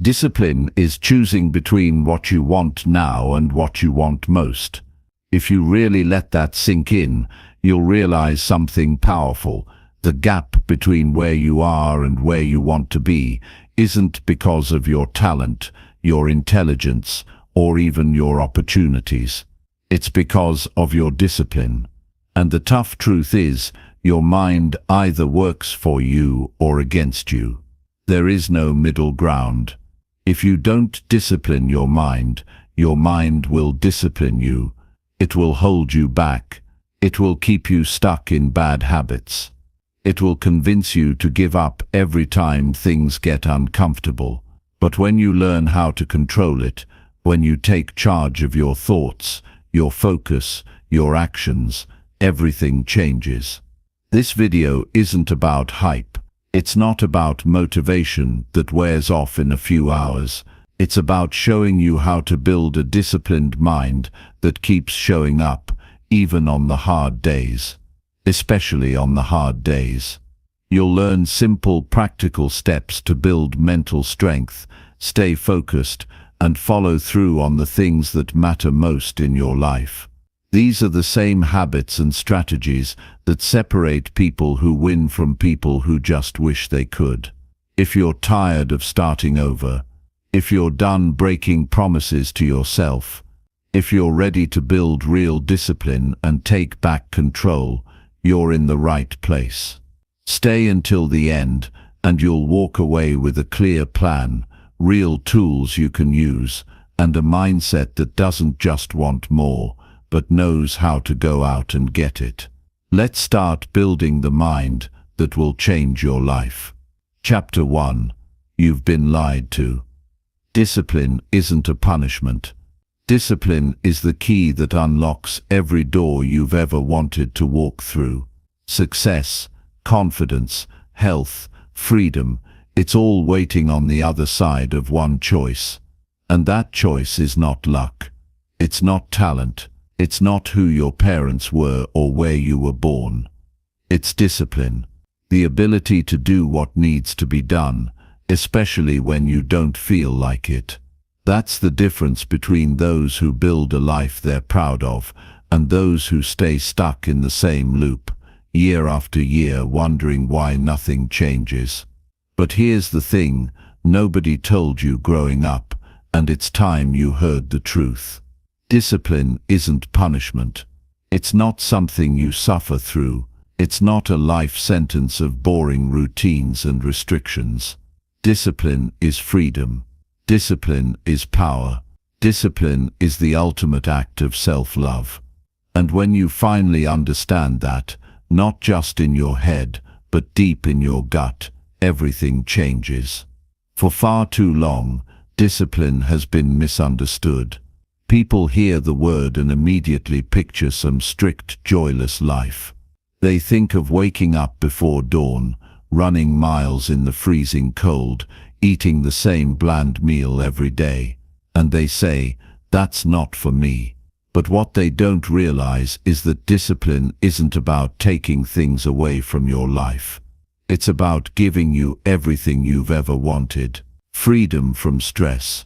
Discipline is choosing between what you want now and what you want most. If you really let that sink in, you'll realize something powerful. The gap between where you are and where you want to be isn't because of your talent, your intelligence, or even your opportunities. It's because of your discipline. And the tough truth is, your mind either works for you or against you. There is no middle ground. If you don't discipline your mind will discipline you. It will hold you back. It will keep you stuck in bad habits. It will convince you to give up every time things get uncomfortable. But when you learn how to control it, when you take charge of your thoughts, your focus, your actions, everything changes. This video isn't about hype. It's not about motivation that wears off in a few hours. It's about showing you how to build a disciplined mind that keeps showing up, even on the hard days. Especially on the hard days. You'll learn simple, practical steps to build mental strength, stay focused, and follow through on the things that matter most in your life. These are the same habits and strategies that separate people who win from people who just wish they could. If you're tired of starting over, if you're done breaking promises to yourself, if you're ready to build real discipline and take back control, you're in the right place. Stay until the end, and you'll walk away with a clear plan, real tools you can use, and a mindset that doesn't just want more, but knows how to go out and get it. Let's start building the mind that will change your life. Chapter 1. You've been lied to. Discipline isn't a punishment. Discipline is the key that unlocks every door you've ever wanted to walk through. Success, confidence, health, freedom, it's all waiting on the other side of one choice. And that choice is not luck. It's not talent. It's not who your parents were or where you were born. It's discipline. The ability to do what needs to be done, especially when you don't feel like it. That's the difference between those who build a life they're proud of and those who stay stuck in the same loop, year after year, wondering why nothing changes. But here's the thing, nobody told you growing up, and it's time you heard the truth. Discipline isn't punishment. It's not something you suffer through. It's not a life sentence of boring routines and restrictions. Discipline is freedom. Discipline is power. Discipline is the ultimate act of self-love. And when you finally understand that, not just in your head, but deep in your gut, everything changes. For far too long, discipline has been misunderstood. People hear the word and immediately picture some strict, joyless life. They think of waking up before dawn, running miles in the freezing cold, eating the same bland meal every day. And they say, "That's not for me." But what they don't realize is that discipline isn't about taking things away from your life. It's about giving you everything you've ever wanted. Freedom from stress.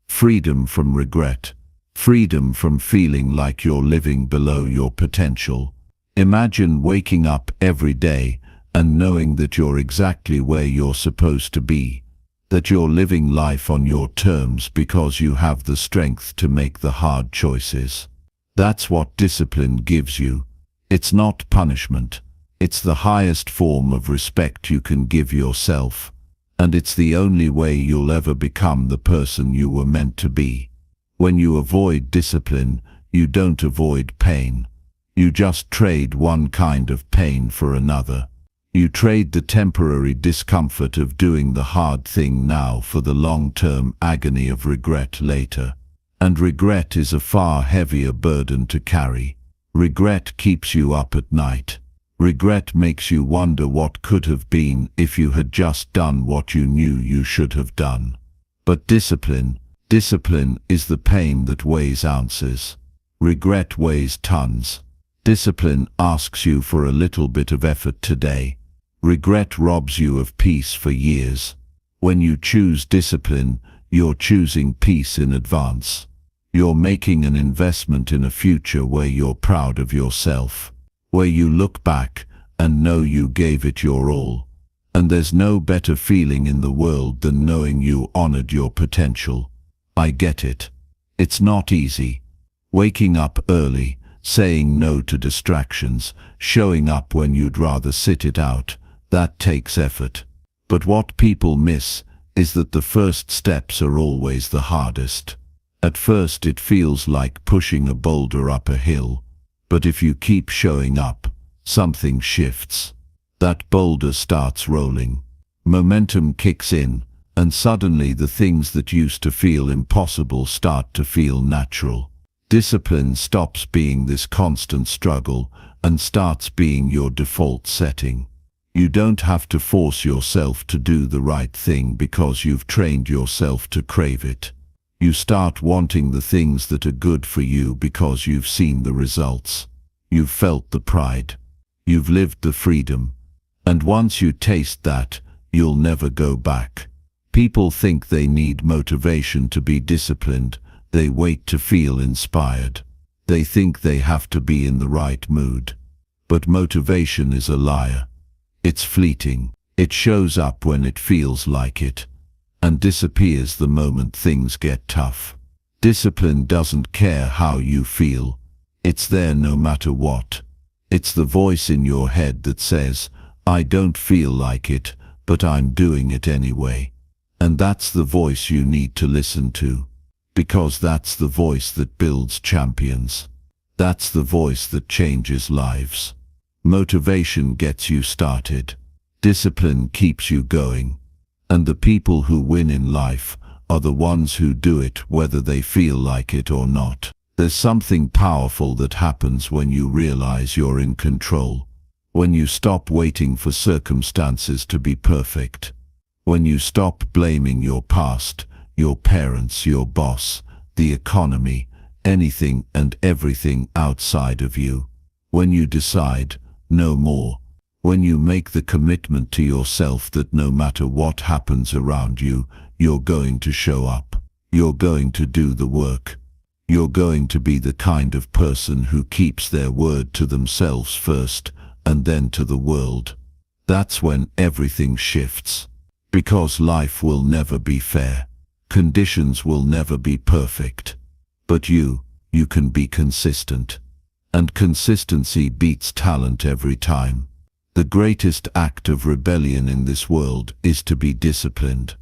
Freedom from regret. Freedom from feeling like you're living below your potential. Imagine waking up every day and knowing that you're exactly where you're supposed to be, that you're living life on your terms because you have the strength to make the hard choices. That's what discipline gives you. It's not punishment. It's the highest form of respect you can give yourself. And it's the only way you'll ever become the person you were meant to be. When you avoid discipline, you don't avoid pain. You just trade one kind of pain for another. You trade the temporary discomfort of doing the hard thing now for the long-term agony of regret later. And regret is a far heavier burden to carry. Regret keeps you up at night. Regret makes you wonder what could have been if you had just done what you knew you should have done. But discipline is the pain that weighs ounces. Regret weighs tons. Discipline asks you for a little bit of effort today. Regret robs you of peace for years. When you choose discipline, You're choosing peace in advance. You're making an investment in a future where you're proud of yourself, where you look back and know you gave it your all. And there's no better feeling in the world than knowing you honored your potential. I get it. It's not easy. Waking up early, saying no to distractions, showing up when you'd rather sit it out, that takes effort. But what people miss is that the first steps are always the hardest. At first it feels like pushing a boulder up a hill, but if you keep showing up, something shifts. That boulder starts rolling. Momentum kicks in, and suddenly the things that used to feel impossible start to feel natural. Discipline stops being this constant struggle and starts being your default setting. You don't have to force yourself to do the right thing because you've trained yourself to crave it. You start wanting the things that are good for you because you've seen the results. You've felt the pride. You've lived the freedom. And once you taste that, you'll never go back. People think they need motivation to be disciplined. They wait to feel inspired. They think they have to be in the right mood. But motivation is a liar. It's fleeting. It shows up when it feels like it, and disappears the moment things get tough. Discipline doesn't care how you feel. It's there no matter what. It's the voice in your head that says, I don't feel like it, but I'm doing it anyway. And that's the voice you need to listen to. Because that's the voice that builds champions. That's the voice that changes lives. Motivation gets you started. Discipline keeps you going. And the people who win in life are the ones who do it whether they feel like it or not. There's something powerful that happens when you realize you're in control. When you stop waiting for circumstances to be perfect. When you stop blaming your past, your parents, your boss, the economy, anything and everything outside of you. When you decide, no more. When you make the commitment to yourself that no matter what happens around you, you're going to show up. You're going to do the work. You're going to be the kind of person who keeps their word to themselves first, and then to the world. That's when everything shifts. Because life will never be fair. Conditions will never be perfect. But you can be consistent. And consistency beats talent every time. The greatest act of rebellion in this world is to be disciplined.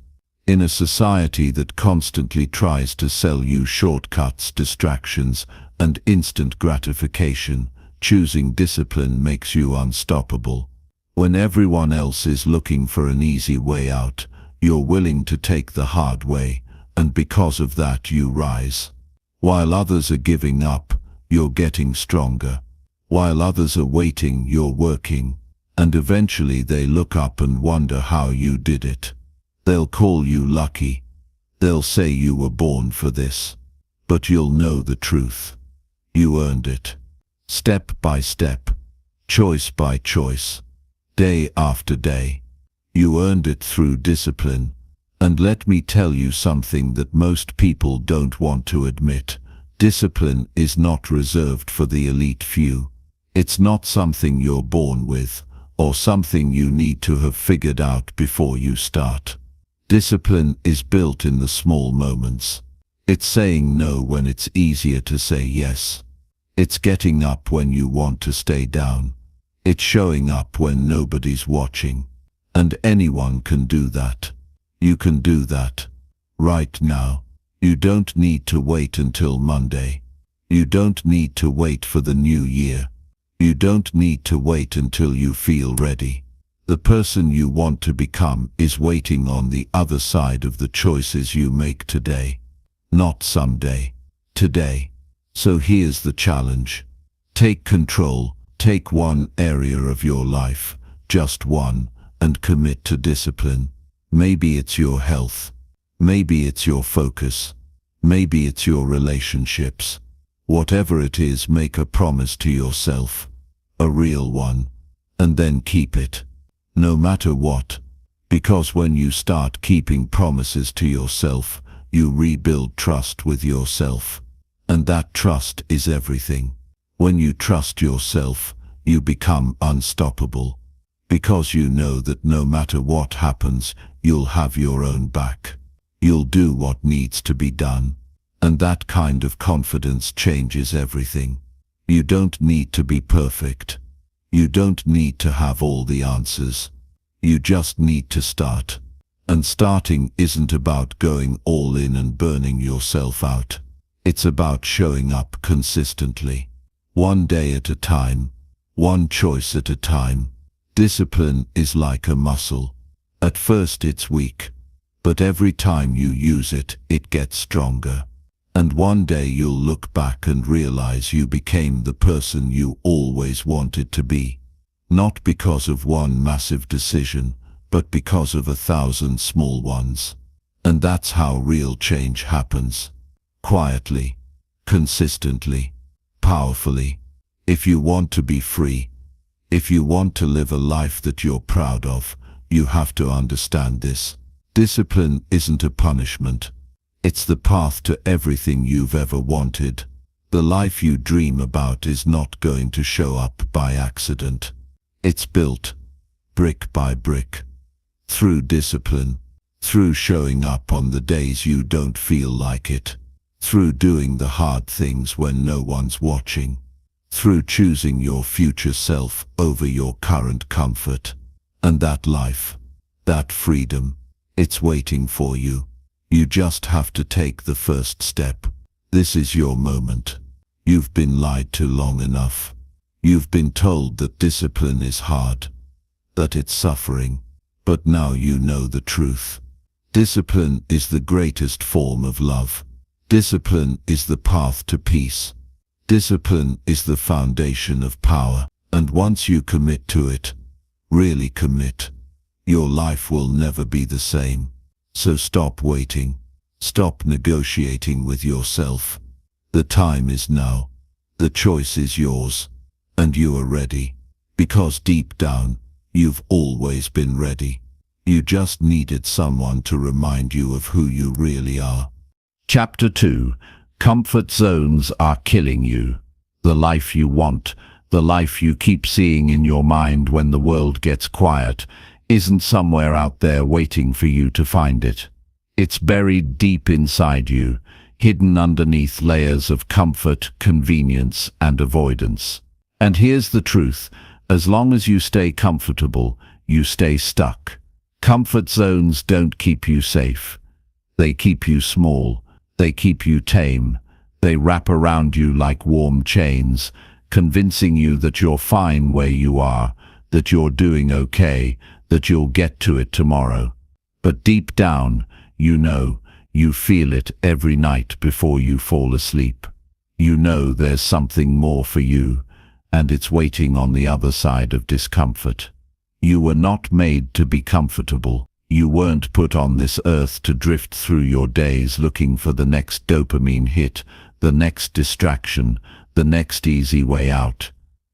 In a society that constantly tries to sell you shortcuts, distractions, and instant gratification, choosing discipline makes you unstoppable. When everyone else is looking for an easy way out, you're willing to take the hard way, and because of that you rise. While others are giving up, you're getting stronger. While others are waiting, you're working. And eventually they look up and wonder how you did it. They'll call you lucky. They'll say you were born for this. But you'll know the truth. You earned it. Step by step. Choice by choice. Day after day. You earned it through discipline. And let me tell you something that most people don't want to admit. Discipline is not reserved for the elite few. It's not something you're born with, or something you need to have figured out before you start. Discipline is built in the small moments. It's saying no when it's easier to say yes. It's getting up when you want to stay down. It's showing up when nobody's watching. And anyone can do that. You can do that. Right now. You don't need to wait until Monday. You don't need to wait for the new year. You don't need to wait until you feel ready. The person you want to become is waiting on the other side of the choices you make today. Not someday. Today. So here's the challenge. Take control. Take one area of your life, just one, and commit to discipline. Maybe it's your health. Maybe it's your focus. Maybe it's your relationships. Whatever it is, make a promise to yourself. A real one. And then keep it. No matter what. Because when you start keeping promises to yourself, You rebuild trust with yourself. And that trust is everything. When you trust yourself, you become unstoppable. Because you know that no matter what happens, you'll have your own back. You'll do what needs to be done. And that kind of confidence changes everything. You don't need to be perfect. You don't need to have all the answers. You just need to start. And starting isn't about going all in and burning yourself out. It's about showing up consistently. One day at a time. One choice at a time. Discipline is like a muscle. At first it's weak, but every time you use it, it gets stronger. And one day you'll look back and realize you became the person you always wanted to be. Not because of one massive decision, but because of 1,000 small ones. And that's how real change happens. Quietly, consistently, powerfully. If you want to be free, if you want to live a life that you're proud of, you have to understand this. Discipline isn't a punishment. It's the path to everything you've ever wanted. The life you dream about is not going to show up by accident. It's built, brick by brick, through discipline, through showing up on the days you don't feel like it, through doing the hard things when no one's watching, through choosing your future self over your current comfort. And that life, that freedom, it's waiting for you. You just have to take the first step. This is your moment. You've been lied to long enough. You've been told that discipline is hard, that it's suffering. But now you know the truth. Discipline is the greatest form of love. Discipline is the path to peace. Discipline is the foundation of power. And once you commit to it, really commit, your life will never be the same. So stop waiting. Stop negotiating with yourself. The time is now. The choice is yours. And you are ready. Because deep down, you've always been ready. You just needed someone to remind you of who you really are. Chapter 2. Comfort zones are killing you. The life you want, the life you keep seeing in your mind when the world gets quiet, isn't somewhere out there waiting for you to find it. It's buried deep inside you, hidden underneath layers of comfort, convenience, and avoidance. And here's the truth. As long as you stay comfortable, you stay stuck. Comfort zones don't keep you safe. They keep you small. They keep you tame. They wrap around you like warm chains, convincing you that you're fine where you are, that you're doing okay, that you'll get to it tomorrow. But deep down, you know, you feel it every night before you fall asleep. You know there's something more for you, and it's waiting on the other side of discomfort. You were not made to be comfortable. You weren't put on this earth to drift through your days looking for the next dopamine hit, the next distraction, the next easy way out.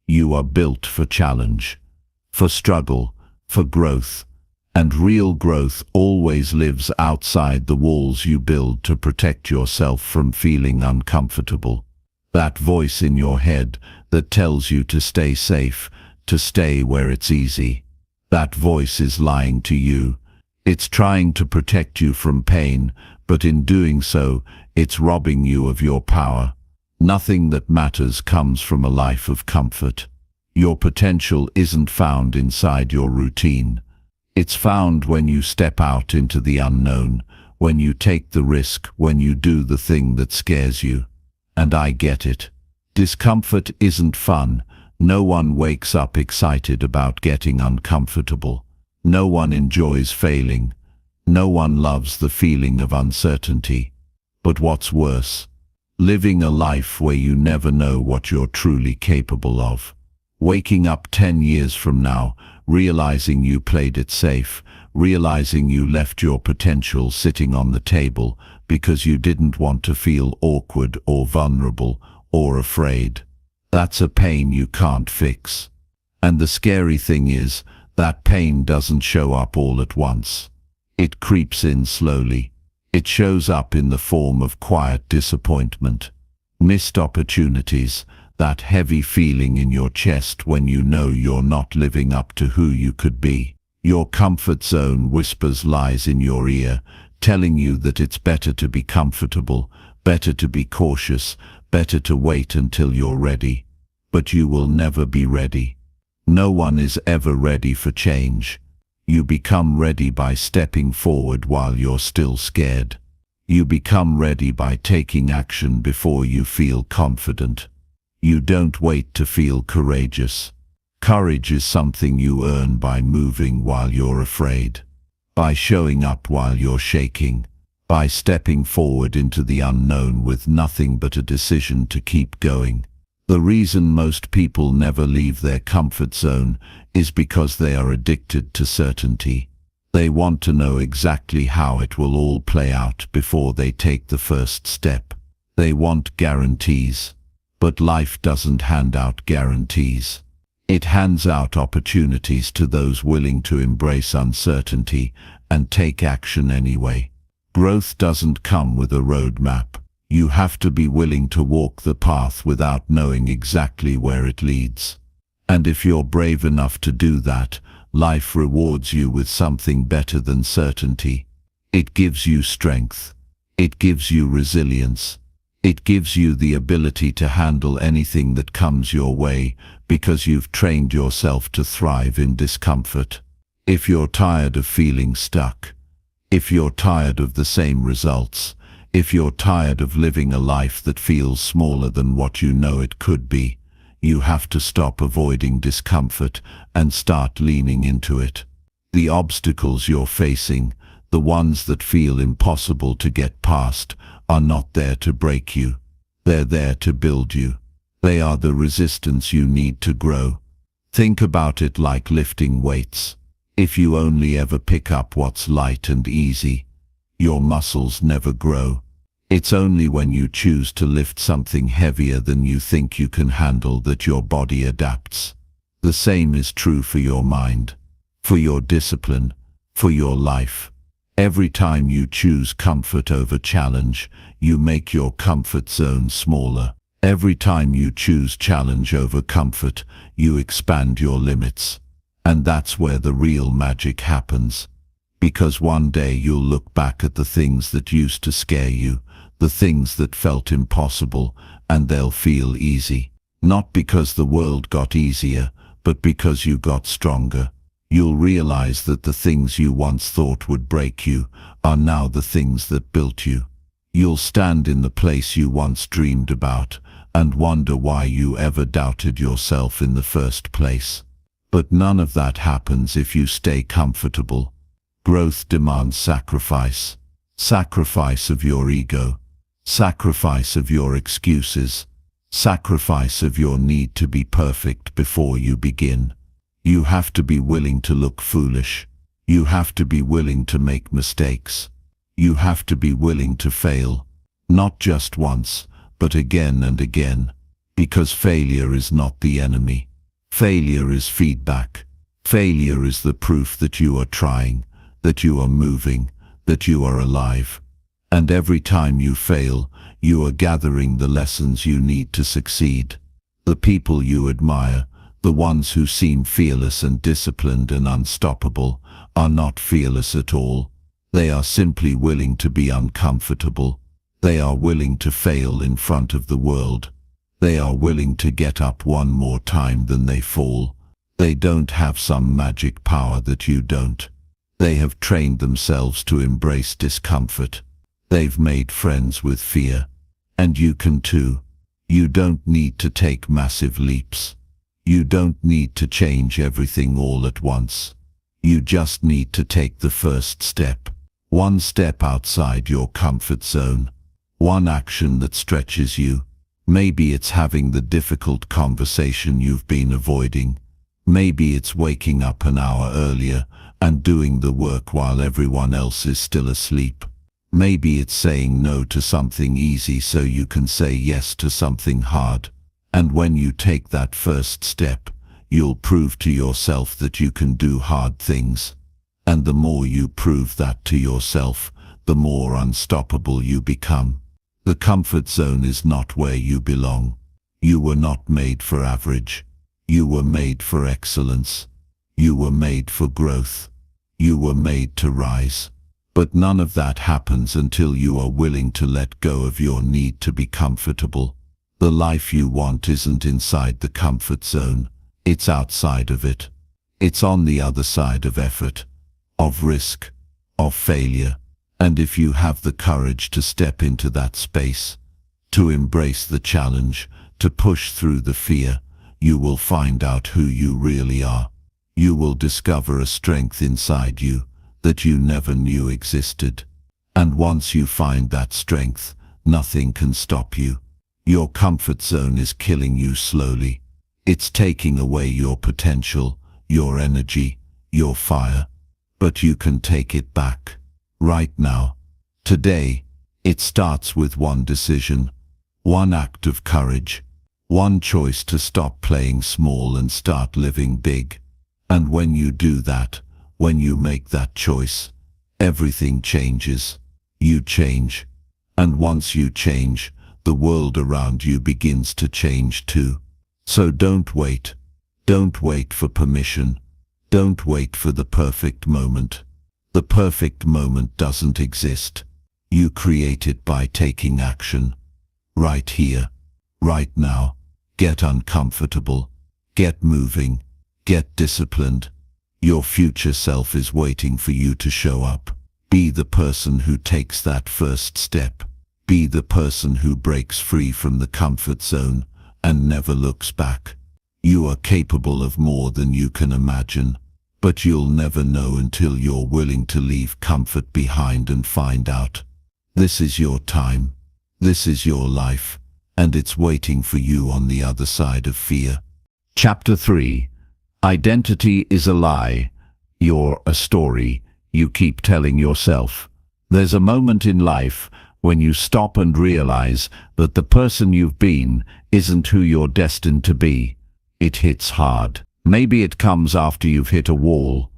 You are built for challenge, for struggle, for growth. And real growth always lives outside the walls you build to protect yourself from feeling uncomfortable. That voice in your head that tells you to stay safe, to stay where it's easy. That voice is lying to you. It's trying to protect you from pain, but in doing so, it's robbing you of your power. Nothing that matters comes from a life of comfort. Your potential isn't found inside your routine. It's found when you step out into the unknown, when you take the risk, when you do the thing that scares you. And I get it. Discomfort isn't fun. No one wakes up excited about getting uncomfortable. No one enjoys failing. No one loves the feeling of uncertainty. But what's worse? Living a life where you never know what you're truly capable of. Waking up 10 years from now, realizing you played it safe, realizing you left your potential sitting on the table because you didn't want to feel awkward or vulnerable or afraid. That's a pain you can't fix. And the scary thing is, that pain doesn't show up all at once. It creeps in slowly. It shows up in the form of quiet disappointment, missed opportunities, that heavy feeling in your chest when you know you're not living up to who you could be. Your comfort zone whispers lies in your ear, telling you that it's better to be comfortable, better to be cautious, better to wait until you're ready. But you will never be ready. No one is ever ready for change. You become ready by stepping forward while you're still scared. You become ready by taking action before you feel confident. You don't wait to feel courageous. Courage is something you earn by moving while you're afraid, by showing up while you're shaking, by stepping forward into the unknown with nothing but a decision to keep going. The reason most people never leave their comfort zone is because they are addicted to certainty. They want to know exactly how it will all play out before they take the first step. They want guarantees. But life doesn't hand out guarantees. It hands out opportunities to those willing to embrace uncertainty and take action anyway. Growth doesn't come with a roadmap. You have to be willing to walk the path without knowing exactly where it leads. And if you're brave enough to do that, life rewards you with something better than certainty. It gives you strength. It gives you resilience. It gives you the ability to handle anything that comes your way because you've trained yourself to thrive in discomfort. If you're tired of feeling stuck, if you're tired of the same results, if you're tired of living a life that feels smaller than what you know it could be, you have to stop avoiding discomfort and start leaning into it. The obstacles you're facing, the ones that feel impossible to get past, are not there to break you. They're there to build you. They are the resistance you need to grow. Think about it like lifting weights. If you only ever pick up what's light and easy, your muscles never grow. It's only when you choose to lift something heavier than you think you can handle that your body adapts. The same is true for your mind, for your discipline, for your life. Every time you choose comfort over challenge, you make your comfort zone smaller. Every time you choose challenge over comfort, you expand your limits. And that's where the real magic happens. Because one day you'll look back at the things that used to scare you, the things that felt impossible, and they'll feel easy. Not because the world got easier, but because you got stronger. You'll realize that the things you once thought would break you are now the things that built you. You'll stand in the place you once dreamed about and wonder why you ever doubted yourself in the first place. But none of that happens if you stay comfortable. Growth demands sacrifice. Sacrifice of your ego. Sacrifice of your excuses. Sacrifice of your need to be perfect before you begin. You have to be willing to look foolish. You have to be willing to make mistakes. You have to be willing to fail. Not just once, but again and again. Because failure is not the enemy. Failure is feedback. Failure is the proof that you are trying, that you are moving, that you are alive. And every time you fail, you are gathering the lessons you need to succeed. The people you admire, the ones who seem fearless and disciplined and unstoppable, are not fearless at all. They are simply willing to be uncomfortable. They are willing to fail in front of the world. They are willing to get up one more time than they fall. They don't have some magic power that you don't. They have trained themselves to embrace discomfort. They've made friends with fear. And you can too. You don't need to take massive leaps. You don't need to change everything all at once. You just need to take the first step. One step outside your comfort zone. One action that stretches you. Maybe it's having the difficult conversation you've been avoiding. Maybe it's waking up an hour earlier and doing the work while everyone else is still asleep. Maybe it's saying no to something easy so you can say yes to something hard. And when you take that first step, you'll prove to yourself that you can do hard things. And the more you prove that to yourself, the more unstoppable you become. The comfort zone is not where you belong. You were not made for average. You were made for excellence. You were made for growth. You were made to rise. But none of that happens until you are willing to let go of your need to be comfortable. The life you want isn't inside the comfort zone. It's outside of it. It's on the other side of effort, of risk, of failure. And if you have the courage to step into that space, to embrace the challenge, to push through the fear, you will find out who you really are. You will discover a strength inside you that you never knew existed. And once you find that strength, nothing can stop you. Your comfort zone is killing you slowly. It's taking away your potential, your energy, your fire. But you can take it back. Right now, today, it starts with one decision, one act of courage, one choice to stop playing small and start living big. And when you do that, when you make that choice, everything changes. You change. And once you change, the world around you begins to change too. So don't wait. Don't wait for permission. Don't wait for the perfect moment. The perfect moment doesn't exist. You create it by taking action. Right here, right now. Get uncomfortable. Get moving. Get disciplined. Your future self is waiting for you to show up. Be the person who takes that first step. Be the person who breaks free from the comfort zone and never looks back. You are capable of more than you can imagine. But you'll never know until you're willing to leave comfort behind and find out. This is your time. This is your life. And it's waiting for you on the other side of fear. Chapter 3. Identity is a lie. You're a story you keep telling yourself. There's a moment in life when you stop and realize that the person you've been isn't who you're destined to be. It hits hard. Maybe it comes after you've hit a wall,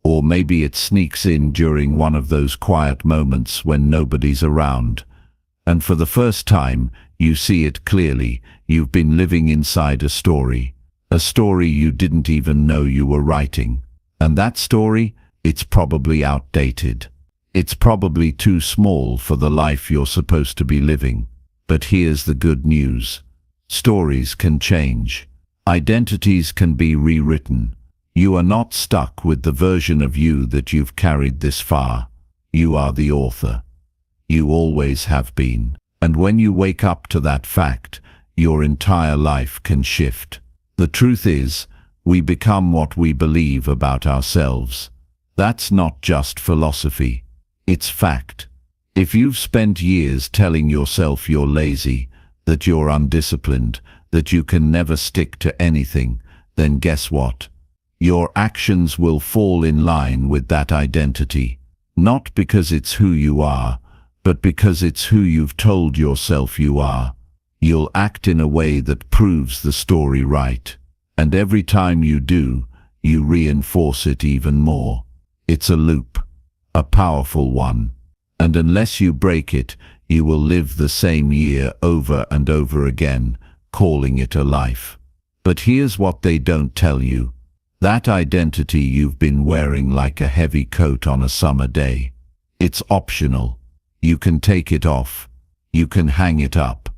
or maybe it sneaks in during one of those quiet moments when nobody's around. And for the first time, you see it clearly. You've been living inside a story you didn't even know you were writing. And that story, it's probably outdated. It's probably too small for the life you're supposed to be living. But here's the good news. Stories can change. Identities can be rewritten. You are not stuck with the version of you that you've carried this far. You are the author. You always have been. And when you wake up to that fact, your entire life can shift. The truth is, we become what we believe about ourselves. That's not just philosophy. It's fact. If you've spent years telling yourself you're lazy, that you're undisciplined, that you can never stick to anything, then guess what? Your actions will fall in line with that identity. Not because it's who you are, but because it's who you've told yourself you are. You'll act in a way that proves the story right. And every time you do, you reinforce it even more. It's a loop, a powerful one. And unless you break it, you will live the same year over and over again, calling it a life. But here's what they don't tell you. That identity you've been wearing like a heavy coat on a summer day. It's optional. You can take it off. You can hang it up.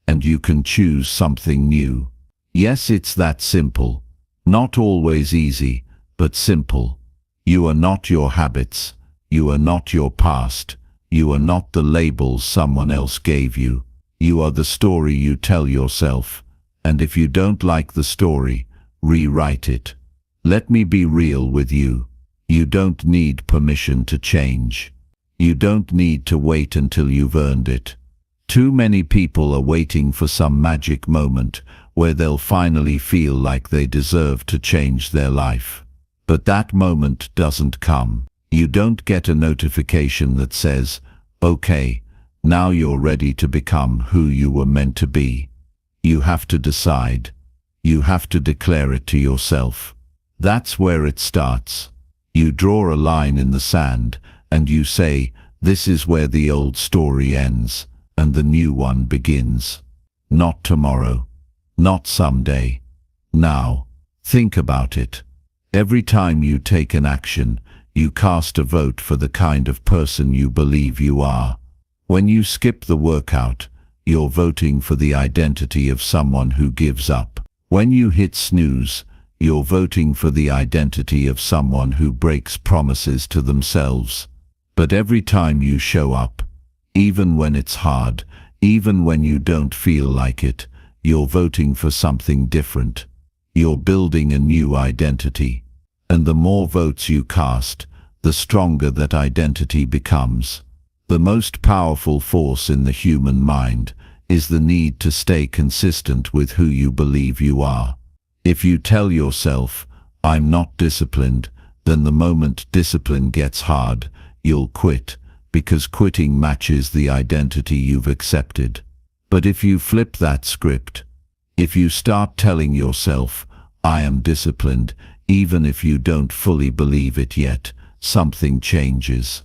And you can choose something new. Yes, it's that simple. Not always easy, but simple. You are not your habits. You are not your past. You are not the labels someone else gave you. You are the story you tell yourself. And if you don't like the story, rewrite it. Let me be real with you. You don't need permission to change. You don't need to wait until you've earned it. Too many people are waiting for some magic moment where they'll finally feel like they deserve to change their life. But that moment doesn't come. You don't get a notification that says, "Okay, now you're ready to become who you were meant to be." You have to decide. You have to declare it to yourself. That's where it starts. You draw a line in the sand and you say, this is where the old story ends and the new one begins. Not tomorrow, not someday, now. Think about it. Every time you take an action, you cast a vote for the kind of person you believe you are. When you skip the workout, you're voting for the identity of someone who gives up. When you hit snooze, you're voting for the identity of someone who breaks promises to themselves. But every time you show up, even when it's hard, even when you don't feel like it, you're voting for something different. You're building a new identity. And the more votes you cast, the stronger that identity becomes. The most powerful force in the human mind is the need to stay consistent with who you believe you are. If you tell yourself, "I'm not disciplined," then the moment discipline gets hard, you'll quit, because quitting matches the identity you've accepted. But if you flip that script, if you start telling yourself, "I am disciplined," even if you don't fully believe it yet, something changes.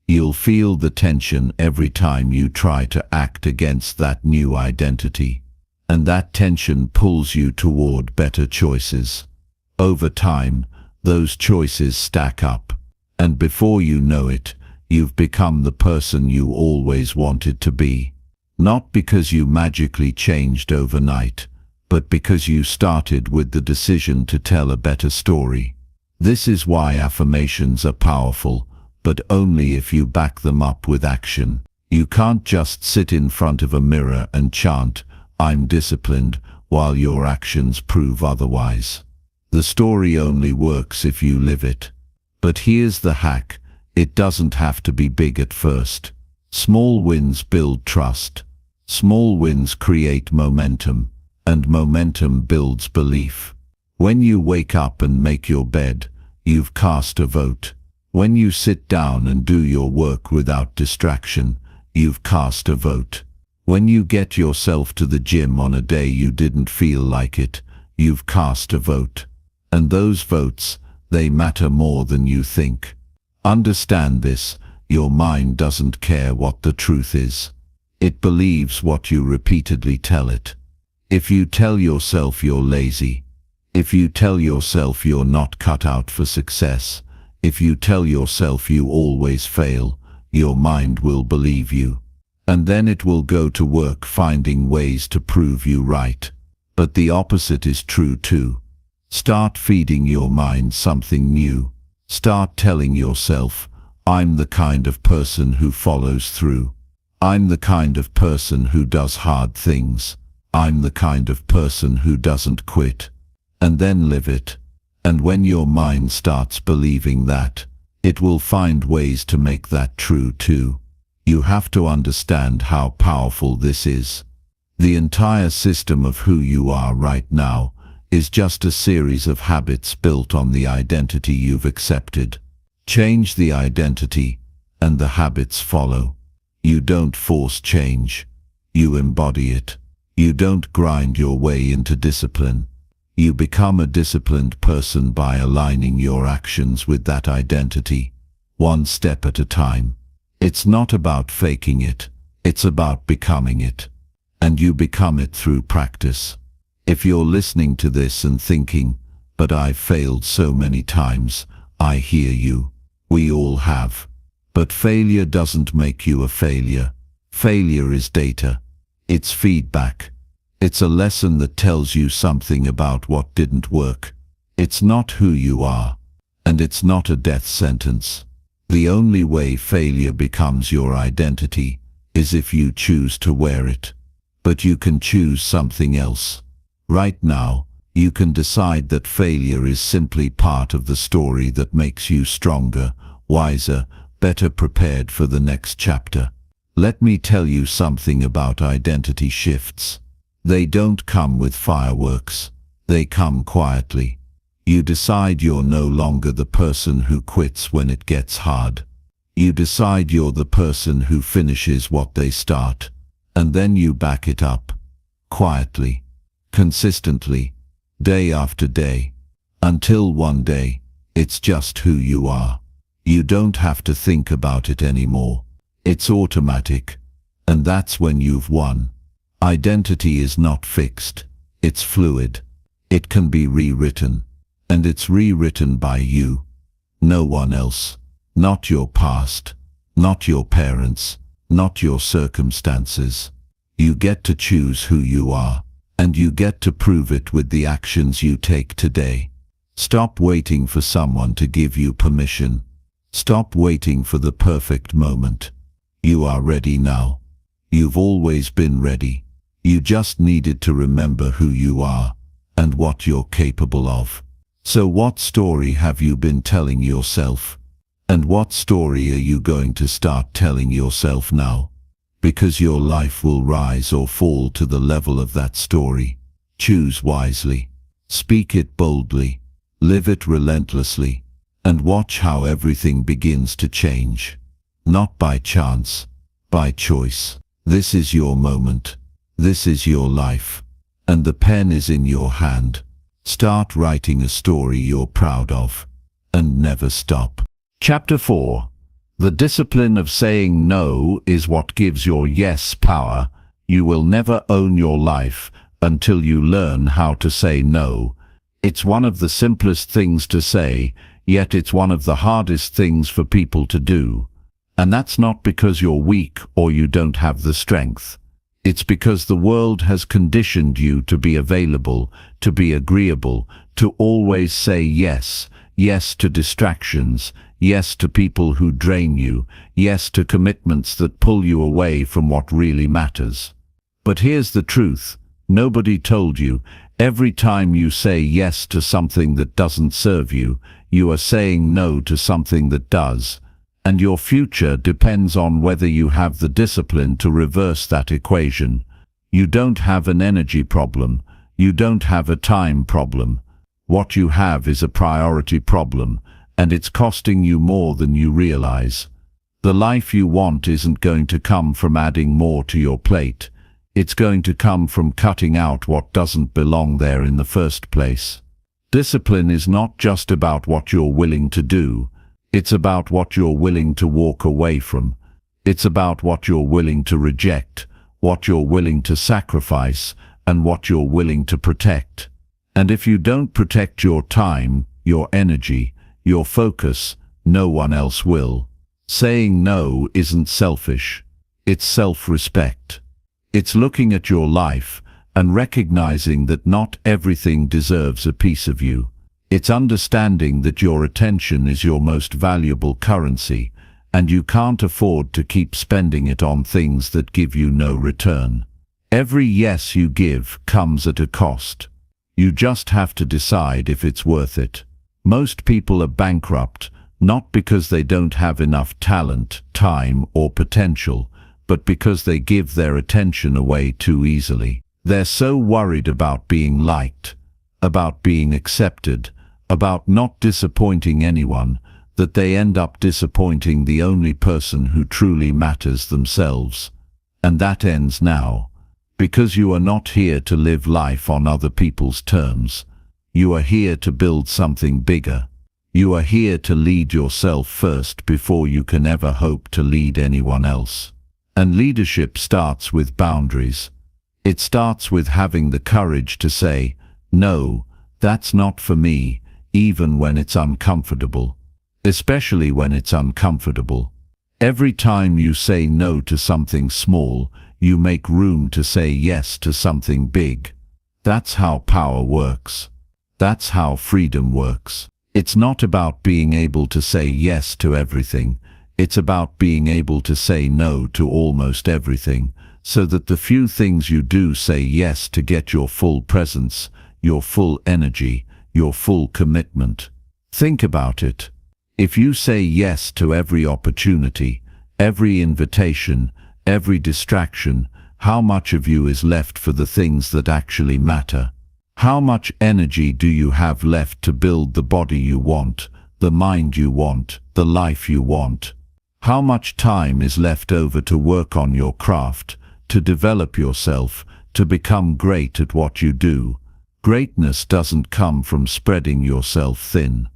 You'll feel the tension every time you try to act against that new identity. And that tension pulls you toward better choices. Over time, those choices stack up. And before you know it, you've become the person you always wanted to be. Not because you magically changed overnight, but because you started with the decision to tell a better story. This is why affirmations are powerful, but only if you back them up with action. You can't just sit in front of a mirror and chant, "I'm disciplined," while your actions prove otherwise. The story only works if you live it. But here's the hack: it doesn't have to be big at first. Small wins build trust. Small wins create momentum, and momentum builds belief. When you wake up and make your bed, you've cast a vote. When you sit down and do your work without distraction, you've cast a vote. When you get yourself to the gym on a day you didn't feel like it, you've cast a vote. And those votes, they matter more than you think. Understand this: your mind doesn't care what the truth is. It believes what you repeatedly tell it. If you tell yourself you're lazy, if you tell yourself you're not cut out for success, if you tell yourself you always fail, your mind will believe you. And then it will go to work finding ways to prove you right. But the opposite is true too. Start feeding your mind something new. Start telling yourself, "I'm the kind of person who follows through. I'm the kind of person who does hard things. I'm the kind of person who doesn't quit." And then live it. And when your mind starts believing that, it will find ways to make that true too. You have to understand how powerful this is. The entire system of who you are right now is just a series of habits built on the identity you've accepted. Change the identity, and the habits follow. You don't force change. You embody it. You don't grind your way into discipline. You become a disciplined person by aligning your actions with that identity, one step at a time. It's not about faking it. It's about becoming it. And you become it through practice. If you're listening to this and thinking, "But I've failed so many times," I hear you. We all have. But failure doesn't make you a failure. Failure is data. It's feedback. It's a lesson that tells you something about what didn't work. It's not who you are. And it's not a death sentence. The only way failure becomes your identity is if you choose to wear it. But you can choose something else. Right now, you can decide that failure is simply part of the story that makes you stronger, wiser, better prepared for the next chapter. Let me tell you something about identity shifts. They don't come with fireworks. They come quietly. You decide you're no longer the person who quits when it gets hard. You decide you're the person who finishes what they start. And then you back it up. Quietly. Consistently. Day after day. Until one day, it's just who you are. You don't have to think about it anymore. It's automatic. And that's when you've won. Identity is not fixed. It's fluid. It can be rewritten. And it's rewritten by you. No one else. Not your past. Not your parents. Not your circumstances. You get to choose who you are. And you get to prove it with the actions you take today. Stop waiting for someone to give you permission. Stop waiting for the perfect moment. You are ready now. You've always been ready. You just needed to remember who you are and what you're capable of. So what story have you been telling yourself? And what story are you going to start telling yourself now? Because your life will rise or fall to the level of that story. Choose wisely. Speak it boldly. Live it relentlessly. And watch how everything begins to change. Not by chance, by choice. This is your moment. This is your life. And the pen is in your hand. Start writing a story you're proud of. And never stop. Chapter 4. The discipline of saying no is what gives your yes power. You will never own your life until you learn how to say no. It's one of the simplest things to say, yet it's one of the hardest things for people to do. And that's not because you're weak or you don't have the strength. It's because the world has conditioned you to be available, to be agreeable, to always say yes. Yes to distractions. Yes to people who drain you. Yes to commitments that pull you away from what really matters. But here's the truth. Nobody told you. Every time you say yes to something that doesn't serve you, you are saying no to something that does. And your future depends on whether you have the discipline to reverse that equation. You don't have an energy problem. You don't have a time problem. What you have is a priority problem, and it's costing you more than you realize. The life you want isn't going to come from adding more to your plate. It's going to come from cutting out what doesn't belong there in the first place. Discipline is not just about what you're willing to do. It's about what you're willing to walk away from. It's about what you're willing to reject, what you're willing to sacrifice, and what you're willing to protect. And if you don't protect your time, your energy, your focus, no one else will. Saying no isn't selfish. It's self-respect. It's looking at your life and recognizing that not everything deserves a piece of you. It's understanding that your attention is your most valuable currency, and you can't afford to keep spending it on things that give you no return. Every yes you give comes at a cost. You just have to decide if it's worth it. Most people are bankrupt, not because they don't have enough talent, time, or potential, but because they give their attention away too easily. They're so worried about being liked, about being accepted, about not disappointing anyone, that they end up disappointing the only person who truly matters, themselves. And that ends now, because you are not here to live life on other people's terms. You are here to build something bigger. You are here to lead yourself first before you can ever hope to lead anyone else. And leadership starts with boundaries. It starts with having the courage to say, no, that's not for me, even when it's uncomfortable. Especially when it's uncomfortable. Every time you say no to something small, you make room to say yes to something big. That's how power works. That's how freedom works. It's not about being able to say yes to everything. It's about being able to say no to almost everything, so that the few things you do say yes to get your full presence, your full energy, your full commitment. Think about it. If you say yes to every opportunity, every invitation, every distraction, how much of you is left for the things that actually matter? How much energy do you have left to build the body you want, the mind you want, the life you want? How much time is left over to work on your craft, to develop yourself, to become great at what you do? Greatness doesn't come from spreading yourself thin.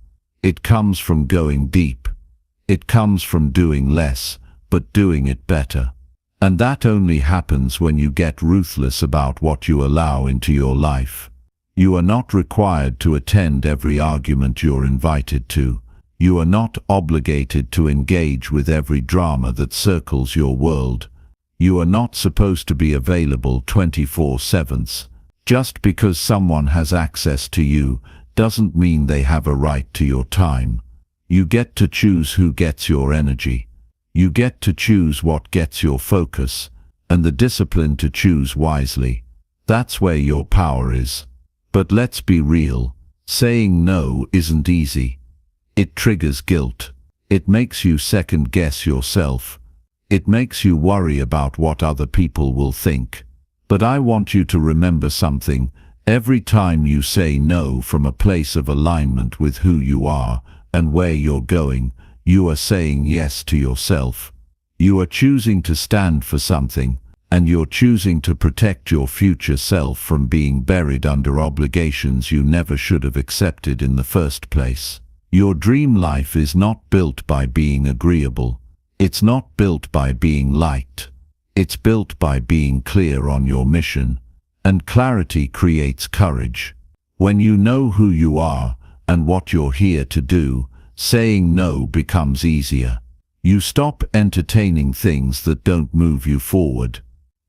It comes from going deep. It comes from doing less, but doing it better. And that only happens when you get ruthless about what you allow into your life. You are not required to attend every argument you're invited to. You are not obligated to engage with every drama that circles your world. You are not supposed to be available 24/7. Just because someone has access to you doesn't mean they have a right to your time. You get to choose who gets your energy. You get to choose what gets your focus, and the discipline to choose wisely. That's where your power is. But let's be real, saying no isn't easy. It triggers guilt. It makes you second-guess yourself. It makes you worry about what other people will think. But I want you to remember something. Every time you say no from a place of alignment with who you are and where you're going, you are saying yes to yourself. You are choosing to stand for something, and you're choosing to protect your future self from being buried under obligations you never should have accepted in the first place. Your dream life is not built by being agreeable. It's not built by being liked. It's built by being clear on your mission. And clarity creates courage. When you know who you are and what you're here to do, saying no becomes easier. You stop entertaining things that don't move you forward.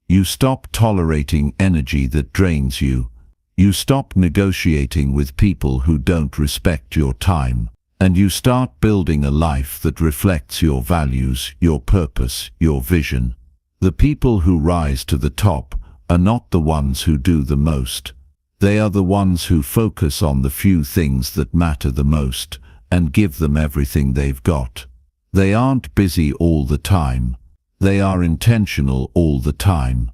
You stop tolerating energy that drains you. You stop negotiating with people who don't respect your time. And you start building a life that reflects your values, your purpose, your vision. The people who rise to the top are not the ones who do the most. They are the ones who focus on the few things that matter the most and give them everything they've got. They aren't busy all the time. They are intentional all the time.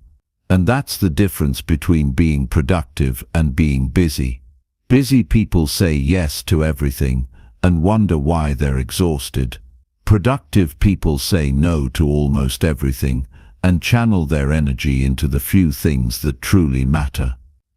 And that's the difference between being productive and being busy. Busy people say yes to everything and wonder why they're exhausted. Productive people say no to almost everything and channel their energy into the few things that truly matter.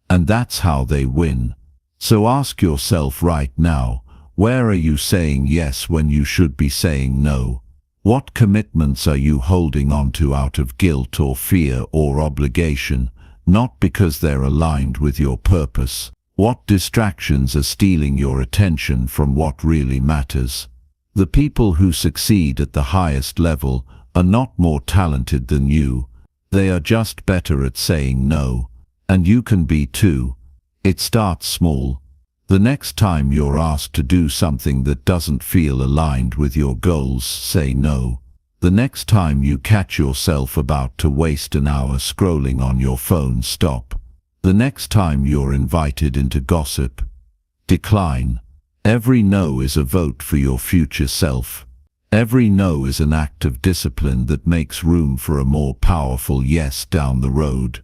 And that's how they win. So ask yourself right now, where are you saying yes when you should be saying no? What commitments are you holding on to out of guilt or fear or obligation, not because they're aligned with your purpose? What distractions are stealing your attention from what really matters? The people who succeed at the highest level are not more talented than you. They are just better at saying no. And you can be too. It starts small. The next time you're asked to do something that doesn't feel aligned with your goals, say no. The next time you catch yourself about to waste an hour scrolling on your phone, stop. The next time you're invited into gossip, decline. Every no is a vote for your future self. Every no is an act of discipline that makes room for a more powerful yes down the road.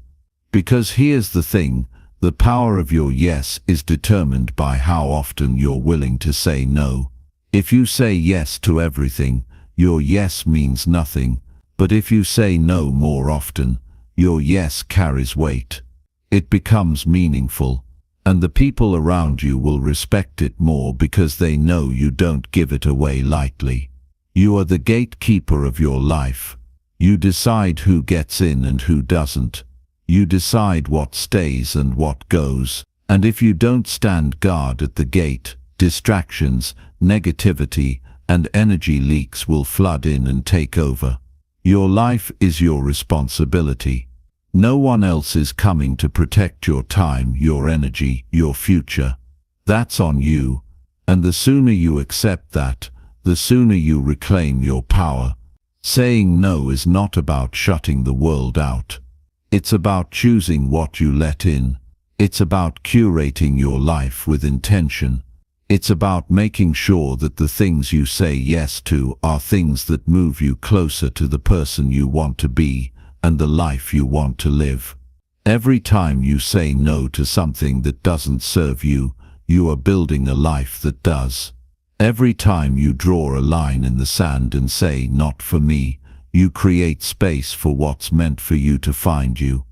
Because here's the thing, the power of your yes is determined by how often you're willing to say no. If you say yes to everything, your yes means nothing. But if you say no more often, your yes carries weight. It becomes meaningful, and the people around you will respect it more because they know you don't give it away lightly. You are the gatekeeper of your life. You decide who gets in and who doesn't. You decide what stays and what goes. And if you don't stand guard at the gate, distractions, negativity, and energy leaks will flood in and take over. Your life is your responsibility. No one else is coming to protect your time, your energy, your future. That's on you. And the sooner you accept that, the sooner you reclaim your power. Saying no is not about shutting the world out. It's about choosing what you let in. It's about curating your life with intention. It's about making sure that the things you say yes to are things that move you closer to the person you want to be and the life you want to live. Every time you say no to something that doesn't serve you, you are building a life that does. Every time you draw a line in the sand and say, "Not for me," you create space for what's meant for you to find you.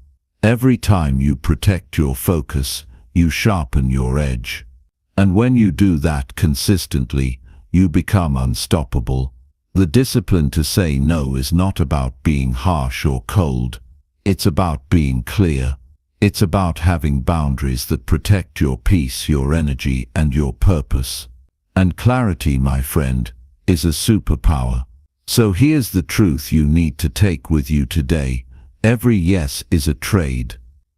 Every time you protect your focus, you sharpen your edge. And when you do that consistently, you become unstoppable. The discipline to say no is not about being harsh or cold. It's about being clear. It's about having boundaries that protect your peace, your energy, and your purpose. And clarity, my friend, is a superpower. So here's the truth you need to take with you today. Every yes is a trade.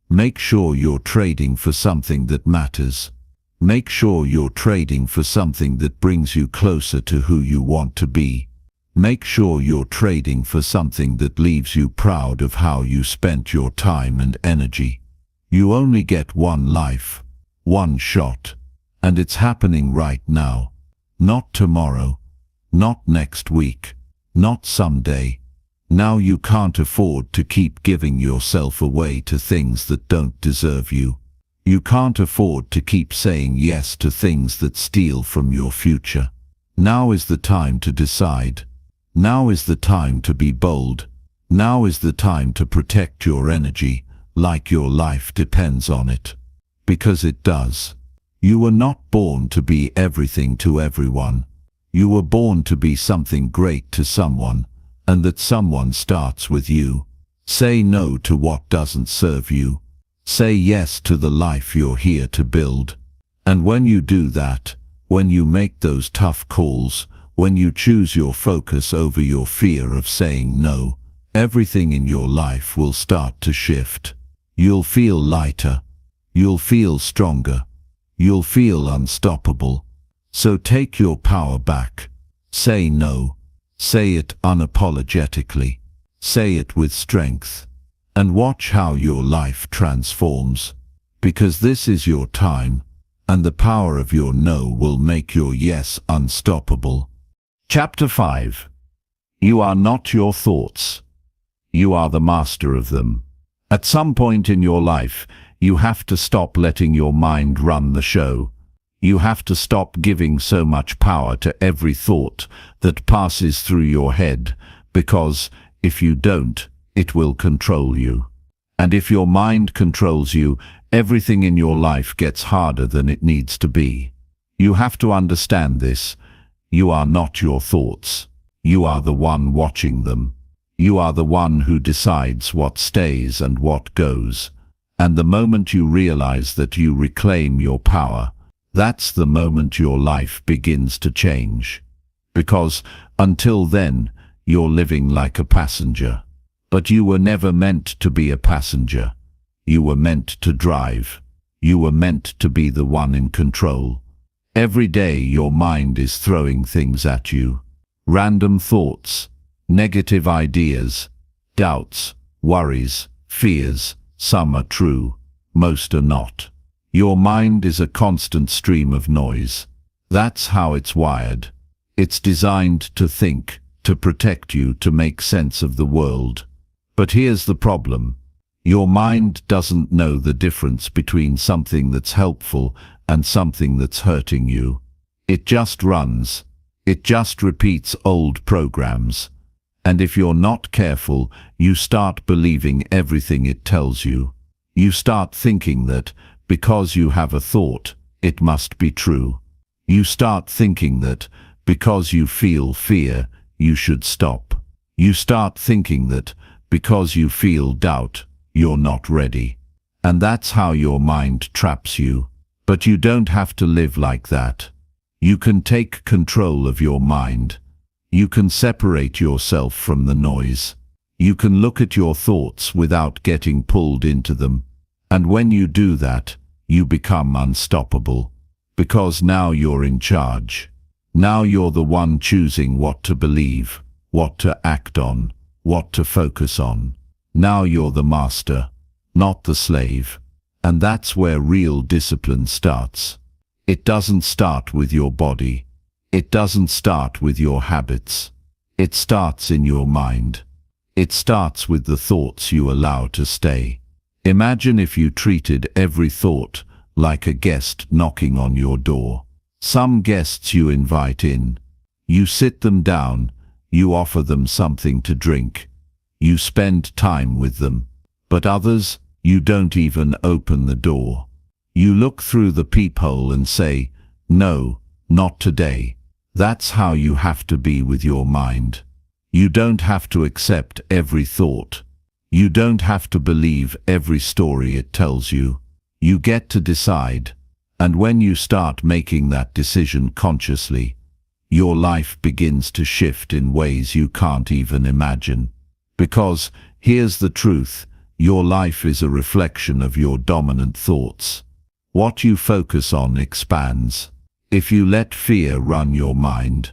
Make sure you're trading for something that matters. Make sure you're trading for something that brings you closer to who you want to be. Make sure you're trading for something that leaves you proud of how you spent your time and energy. You only get one life, one shot, and it's happening right now. Not tomorrow, not next week, not someday. Now you can't afford to keep giving yourself away to things that don't deserve you. You can't afford to keep saying yes to things that steal from your future. Now is the time to decide. Now is the time to be bold. Now is the time to protect your energy, like your life depends on it. Because it does. You were not born to be everything to everyone. You were born to be something great to someone, and that someone starts with you. Say no to what doesn't serve you. Say yes to the life you're here to build. And when you do that, when you make those tough calls, when you choose your focus over your fear of saying no, everything in your life will start to shift. You'll feel lighter. You'll feel stronger. You'll feel unstoppable. So take your power back. Say no. Say it unapologetically. Say it with strength. And watch how your life transforms. Because this is your time, and the power of your no will make your yes unstoppable. Chapter 5. You are not your thoughts. You are the master of them. At some point in your life, you have to stop letting your mind run the show. You have to stop giving so much power to every thought that passes through your head, because if you don't, it will control you. And if your mind controls you, everything in your life gets harder than it needs to be. You have to understand this. You are not your thoughts. You are the one watching them. You are the one who decides what stays and what goes. And the moment you realize that you reclaim your power, that's the moment your life begins to change. Because until then, you're living like a passenger. But you were never meant to be a passenger. You were meant to drive. You were meant to be the one in control. Every day your mind is throwing things at you. Random thoughts, negative ideas, doubts, worries, fears. Some are true, most are not. Your mind is a constant stream of noise. That's how it's wired. It's designed to think, to protect you, to make sense of the world. But here's the problem. Your mind doesn't know the difference between something that's helpful and something that's hurting you. It just runs. It just repeats old programs. And if you're not careful, you start believing everything it tells you. You start thinking that, because you have a thought, it must be true. You start thinking that, because you feel fear, you should stop. You start thinking that, because you feel doubt, you're not ready. And that's how your mind traps you. But you don't have to live like that. You can take control of your mind. You can separate yourself from the noise. You can look at your thoughts without getting pulled into them. And when you do that, you become unstoppable. Because now you're in charge. Now you're the one choosing what to believe, what to act on, what to focus on. Now you're the master, not the slave. And that's where real discipline starts. It doesn't start with your body. It doesn't start with your habits. It starts in your mind. It starts with the thoughts you allow to stay. Imagine if you treated every thought like a guest knocking on your door. Some guests you invite in. You sit them down. You offer them something to drink. You spend time with them. But others, you don't even open the door. You look through the peephole and say, "No, not today." That's how you have to be with your mind. You don't have to accept every thought. You don't have to believe every story it tells you. You get to decide. And when you start making that decision consciously, your life begins to shift in ways you can't even imagine. Because, here's the truth, your life is a reflection of your dominant thoughts. What you focus on expands. If you let fear run your mind,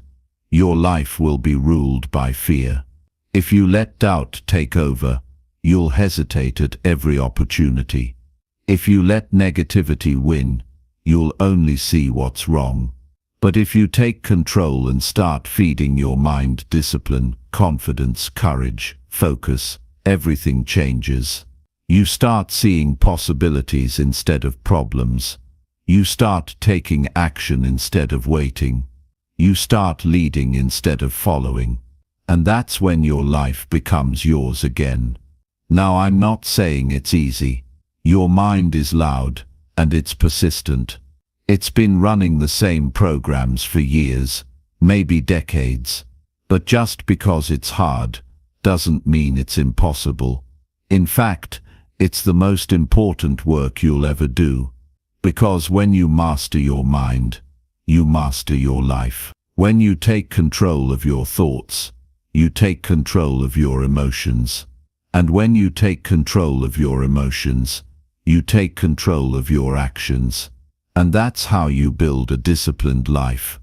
your life will be ruled by fear. If you let doubt take over, you'll hesitate at every opportunity. If you let negativity win, you'll only see what's wrong. But if you take control and start feeding your mind discipline, confidence, courage, focus, everything changes. You start seeing possibilities instead of problems. You start taking action instead of waiting. You start leading instead of following. And that's when your life becomes yours again. Now, I'm not saying it's easy. Your mind is loud, and it's persistent. It's been running the same programs for years, maybe decades. But just because it's hard, doesn't mean it's impossible. In fact, it's the most important work you'll ever do. Because when you master your mind, you master your life. When you take control of your thoughts, you take control of your emotions. And when you take control of your emotions, you take control of your actions. And that's how you build a disciplined life.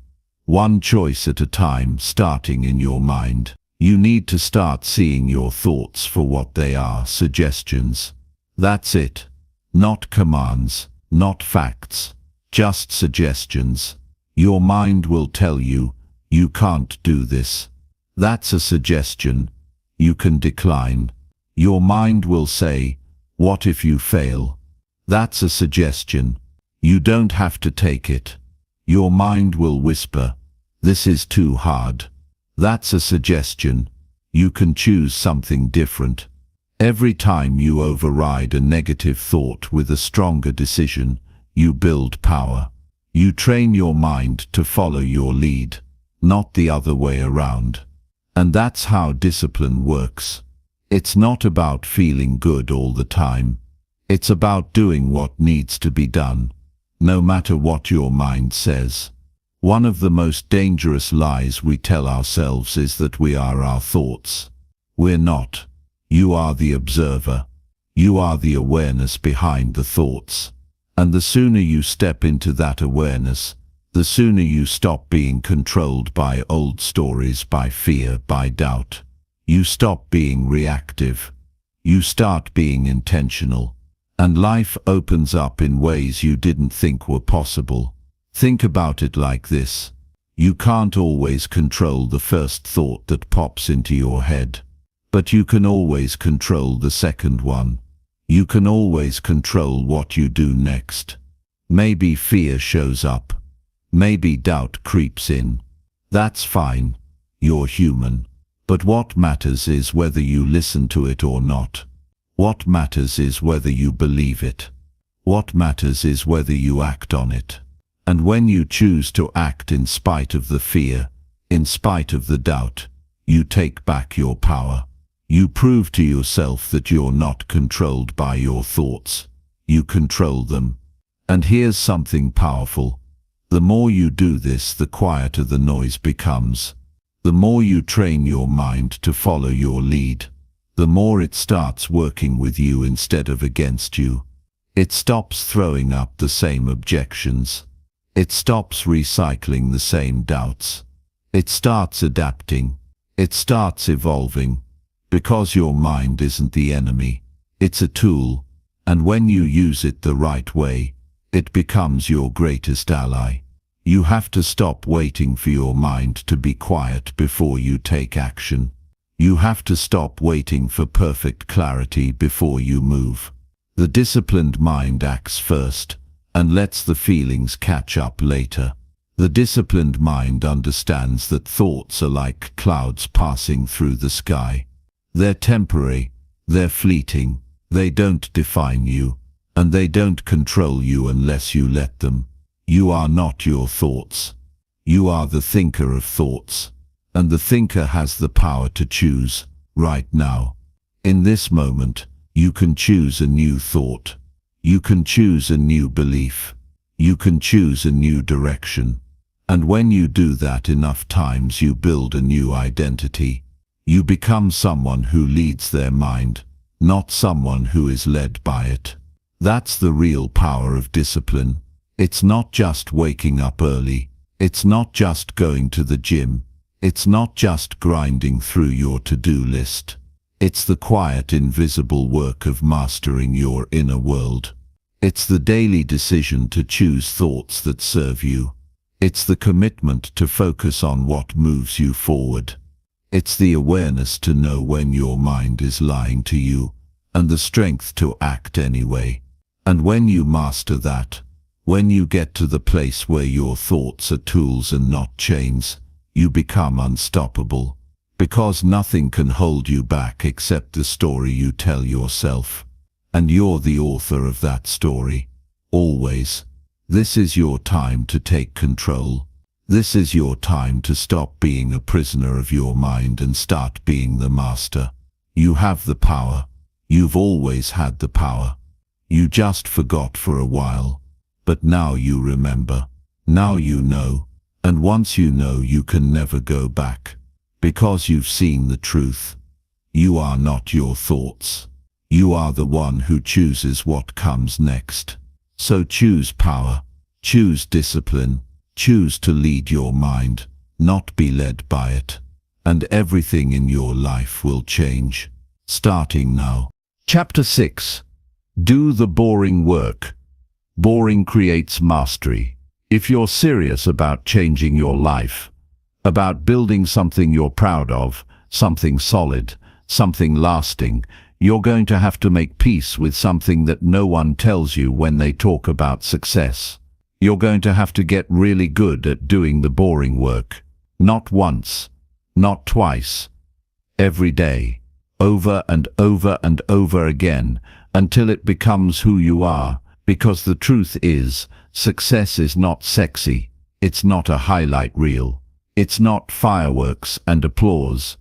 One choice at a time, starting in your mind. You need to start seeing your thoughts for what they are, suggestions. That's it. Not commands, not facts, just suggestions. Your mind will tell you, you can't do this. That's a suggestion. You can decline. Your mind will say, what if you fail? That's a suggestion. You don't have to take it. Your mind will whisper, this is too hard. That's a suggestion. You can choose something different. Every time you override a negative thought with a stronger decision, you build power. You train your mind to follow your lead, not the other way around. And that's how discipline works. It's not about feeling good all the time. It's about doing what needs to be done, no matter what your mind says. One of the most dangerous lies we tell ourselves is that we are our thoughts. We're not. You are the observer. You are the awareness behind the thoughts. And the sooner you step into that awareness, the sooner you stop being controlled by old stories, by fear, by doubt. You stop being reactive. You start being intentional. And life opens up in ways you didn't think were possible. Think about it like this. You can't always control the first thought that pops into your head. But you can always control the second one. You can always control what you do next. Maybe fear shows up. Maybe doubt creeps in. That's fine. You're human. But what matters is whether you listen to it or not. What matters is whether you believe it. What matters is whether you act on it. And when you choose to act in spite of the fear, in spite of the doubt, you take back your power. You prove to yourself that you're not controlled by your thoughts. You control them. And here's something powerful. The more you do this, the quieter the noise becomes. The more you train your mind to follow your lead, the more it starts working with you instead of against you. It stops throwing up the same objections. It stops recycling the same doubts. It starts adapting. It starts evolving. Because your mind isn't the enemy, it's a tool, and when you use it the right way, it becomes your greatest ally. You have to stop waiting for your mind to be quiet before you take action. You have to stop waiting for perfect clarity before you move. The disciplined mind acts first, and lets the feelings catch up later. The disciplined mind understands that thoughts are like clouds passing through the sky. They're temporary, they're fleeting, they don't define you, and they don't control you unless you let them. You are not your thoughts. You are the thinker of thoughts, and the thinker has the power to choose right now. In this moment, you can choose a new thought. You can choose a new belief. You can choose a new direction. And when you do that enough times, you build a new identity. You become someone who leads their mind, not someone who is led by it. That's the real power of discipline. It's not just waking up early. It's not just going to the gym. It's not just grinding through your to-do list. It's the quiet, invisible work of mastering your inner world. It's the daily decision to choose thoughts that serve you. It's the commitment to focus on what moves you forward. It's the awareness to know when your mind is lying to you, and the strength to act anyway. And when you master that, when you get to the place where your thoughts are tools and not chains, you become unstoppable. Because nothing can hold you back except the story you tell yourself. And you're the author of that story. Always. This is your time to take control. This is your time to stop being a prisoner of your mind and start being the master. You have the power. You've always had the power. You just forgot for a while. But now you remember. Now you know. And once you know, you can never go back. Because you've seen the truth. You are not your thoughts. You are the one who chooses what comes next. So choose power. Choose discipline. Choose to lead your mind, not be led by it. And everything in your life will change. Starting now. Chapter 6. Do the boring work. Boring creates mastery. If you're serious about changing your life, about building something you're proud of, something solid, something lasting, you're going to have to make peace with something that no one tells you when they talk about success. You're going to have to get really good at doing the boring work. Not once, not twice, every day, over and over and over again, until it becomes who you are. Because the truth is, success is not sexy. It's not a highlight reel. It's not fireworks and applause.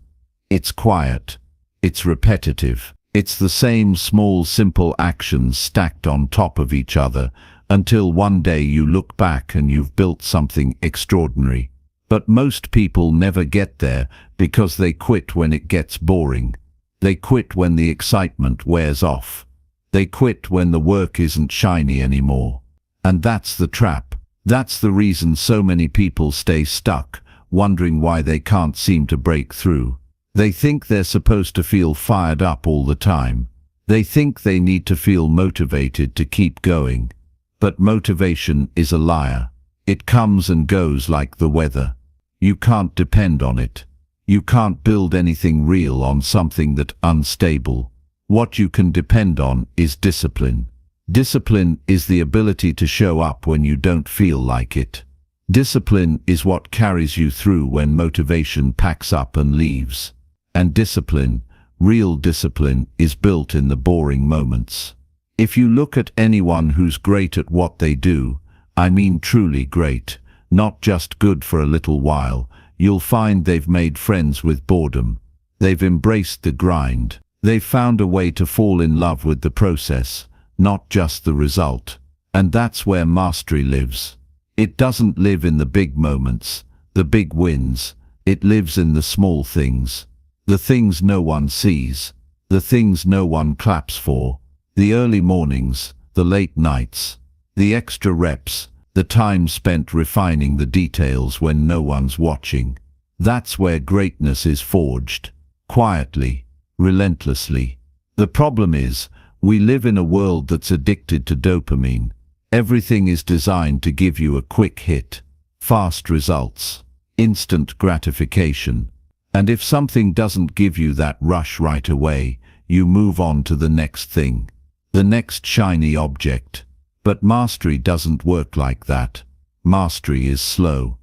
It's quiet. It's repetitive. It's the same small, simple actions stacked on top of each other until one day you look back and you've built something extraordinary. But most people never get there because they quit when it gets boring. They quit when the excitement wears off. They quit when the work isn't shiny anymore. And that's the trap. That's the reason so many people stay stuck, wondering why they can't seem to break through. They think they're supposed to feel fired up all the time. They think they need to feel motivated to keep going. But motivation is a liar. It comes and goes like the weather. You can't depend on it. You can't build anything real on something that's unstable. What you can depend on is discipline. Discipline is the ability to show up when you don't feel like it. Discipline is what carries you through when motivation packs up and leaves. And discipline, real discipline, is built in the boring moments. If you look at anyone who's great at what they do, I mean truly great, not just good for a little while, you'll find they've made friends with boredom. They've embraced the grind. They've found a way to fall in love with the process, not just the result. And that's where mastery lives. It doesn't live in the big moments, the big wins. It lives in the small things. The things no one sees. The things no one claps for. The early mornings, the late nights, the extra reps, the time spent refining the details when no one's watching. That's where greatness is forged. Quietly. Relentlessly. The problem is, we live in a world that's addicted to dopamine. Everything is designed to give you a quick hit, fast results, instant gratification. And if something doesn't give you that rush right away, you move on to the next thing, the next shiny object. But mastery doesn't work like that. Mastery is slow.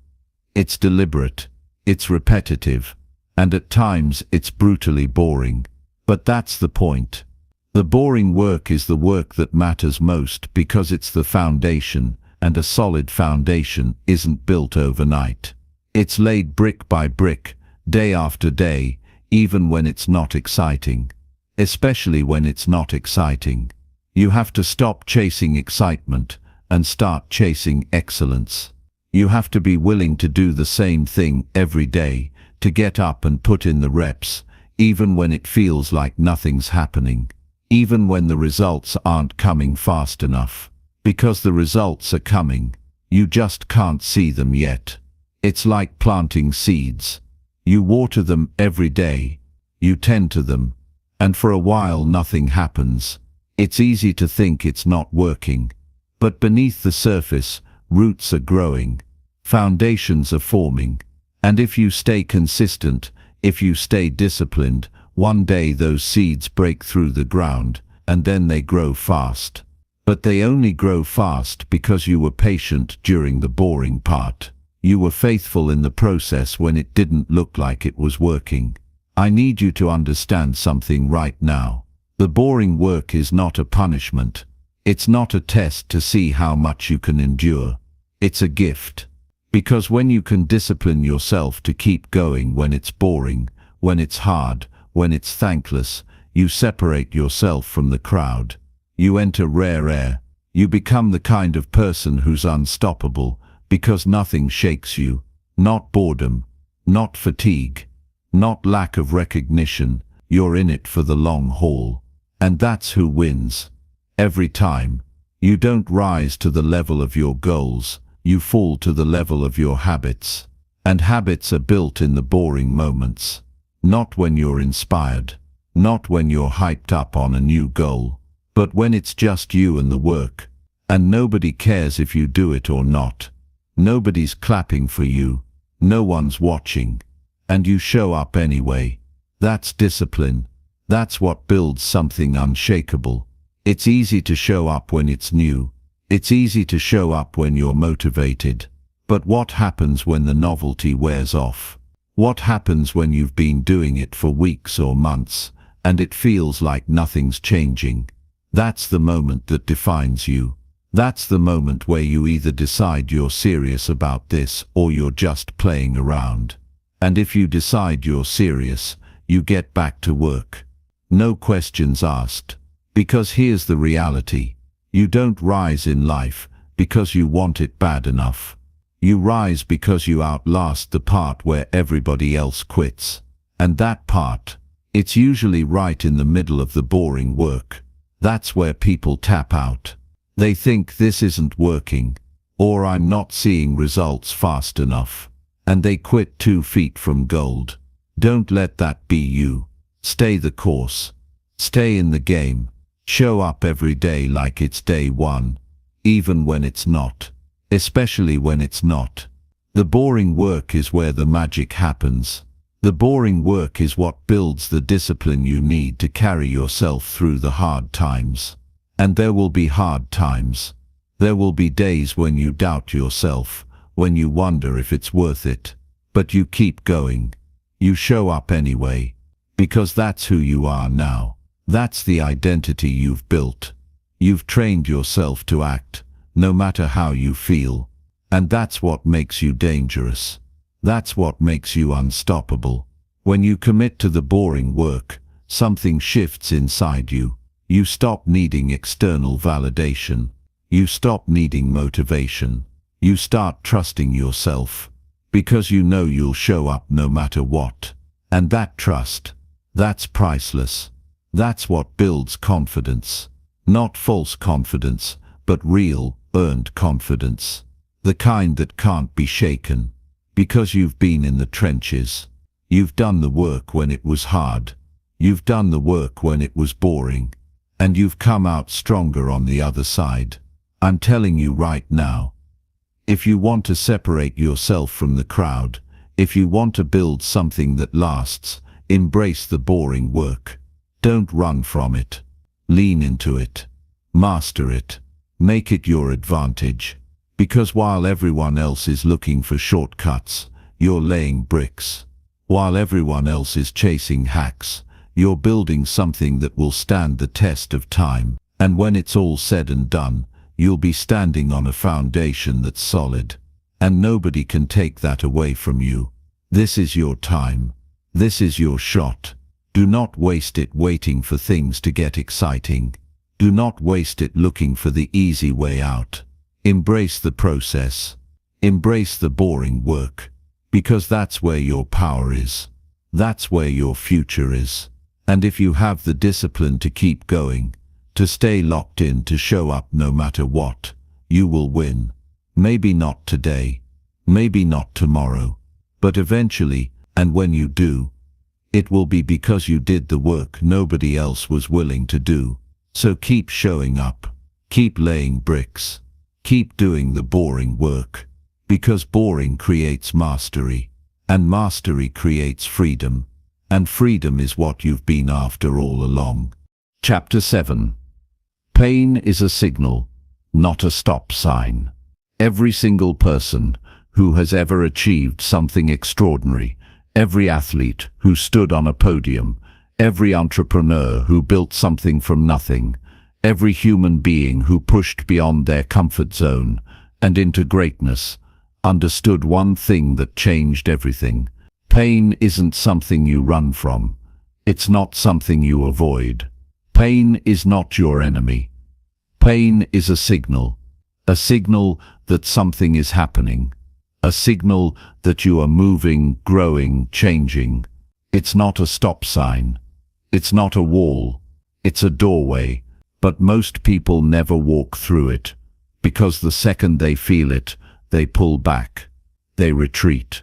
It's deliberate. It's repetitive. And at times it's brutally boring. But that's the point. The boring work is the work that matters most because it's the foundation, and a solid foundation isn't built overnight. It's laid brick by brick, day after day, even when it's not exciting. Especially when it's not exciting. You have to stop chasing excitement and start chasing excellence. You have to be willing to do the same thing every day, to get up and put in the reps, even when it feels like nothing's happening, even when the results aren't coming fast enough. Because the results are coming, you just can't see them yet. It's like planting seeds. You water them every day, you tend to them, and for a while nothing happens. It's easy to think it's not working, but beneath the surface, roots are growing, foundations are forming, and if you stay consistent, if you stay disciplined, one day those seeds break through the ground, and then they grow fast. But they only grow fast because you were patient during the boring part. You were faithful in the process when it didn't look like it was working. I need you to understand something right now. The boring work is not a punishment. It's not a test to see how much you can endure. It's a gift. Because when you can discipline yourself to keep going when it's boring, when it's hard, when it's thankless, you separate yourself from the crowd. You enter rare air. You become the kind of person who's unstoppable, because nothing shakes you. Not boredom, not fatigue, not lack of recognition. You're in it for the long haul. And that's who wins. Every time. You don't rise to the level of your goals, you fall to the level of your habits. And habits are built in the boring moments. Not when you're inspired. Not when you're hyped up on a new goal. But when it's just you and the work. And nobody cares if you do it or not. Nobody's clapping for you. No one's watching. And you show up anyway. That's discipline. That's what builds something unshakable. It's easy to show up when it's new. It's easy to show up when you're motivated. But what happens when the novelty wears off? What happens when you've been doing it for weeks or months, and it feels like nothing's changing? That's the moment that defines you. That's the moment where you either decide you're serious about this or you're just playing around. And if you decide you're serious, you get back to work. No questions asked. Because here's the reality. You don't rise in life because you want it bad enough. You rise because you outlast the part where everybody else quits. And that part, it's usually right in the middle of the boring work. That's where people tap out. They think this isn't working, or I'm not seeing results fast enough. And they quit 2 feet from gold. Don't let that be you. Stay the course. Stay in the game. Show up every day like it's day one, even when it's not. Especially when it's not. The boring work is where the magic happens. The boring work is what builds the discipline you need to carry yourself through the hard times. And there will be hard times. There will be days when you doubt yourself, when you wonder if it's worth it. But you keep going. You show up anyway. Because that's who you are now. That's the identity you've built. You've trained yourself to act, no matter how you feel. And that's what makes you dangerous. That's what makes you unstoppable. When you commit to the boring work, something shifts inside you. You stop needing external validation. You stop needing motivation. You start trusting yourself. Because you know you'll show up no matter what. And that trust, that's priceless. That's what builds confidence. Not false confidence, but real, earned confidence. The kind that can't be shaken. Because you've been in the trenches. You've done the work when it was hard. You've done the work when it was boring. And you've come out stronger on the other side. I'm telling you right now. If you want to separate yourself from the crowd, if you want to build something that lasts, embrace the boring work. Don't run from it. Lean into it. Master it. Make it your advantage. Because while everyone else is looking for shortcuts, you're laying bricks. While everyone else is chasing hacks, you're building something that will stand the test of time. And when it's all said and done, you'll be standing on a foundation that's solid. And nobody can take that away from you. This is your time. This is your shot. Do not waste it waiting for things to get exciting. Do not waste it looking for the easy way out. Embrace the process. Embrace the boring work. Because that's where your power is. That's where your future is. And if you have the discipline to keep going, to stay locked in, to show up no matter what, you will win. Maybe not today, maybe not tomorrow, but eventually, and when you do, it will be because you did the work nobody else was willing to do. So keep showing up, keep laying bricks, keep doing the boring work, because boring creates mastery, and mastery creates freedom, and freedom is what you've been after all along. Chapter 7. Pain is a signal, not a stop sign. Every single person who has ever achieved something extraordinary, every athlete who stood on a podium, every entrepreneur who built something from nothing, every human being who pushed beyond their comfort zone and into greatness, understood one thing that changed everything. Pain isn't something you run from. It's not something you avoid. Pain is not your enemy. Pain is a signal that something is happening, a signal that you are moving, growing, changing. It's not a stop sign. It's not a wall. It's a doorway, but most people never walk through it, because the second they feel it, they pull back, they retreat,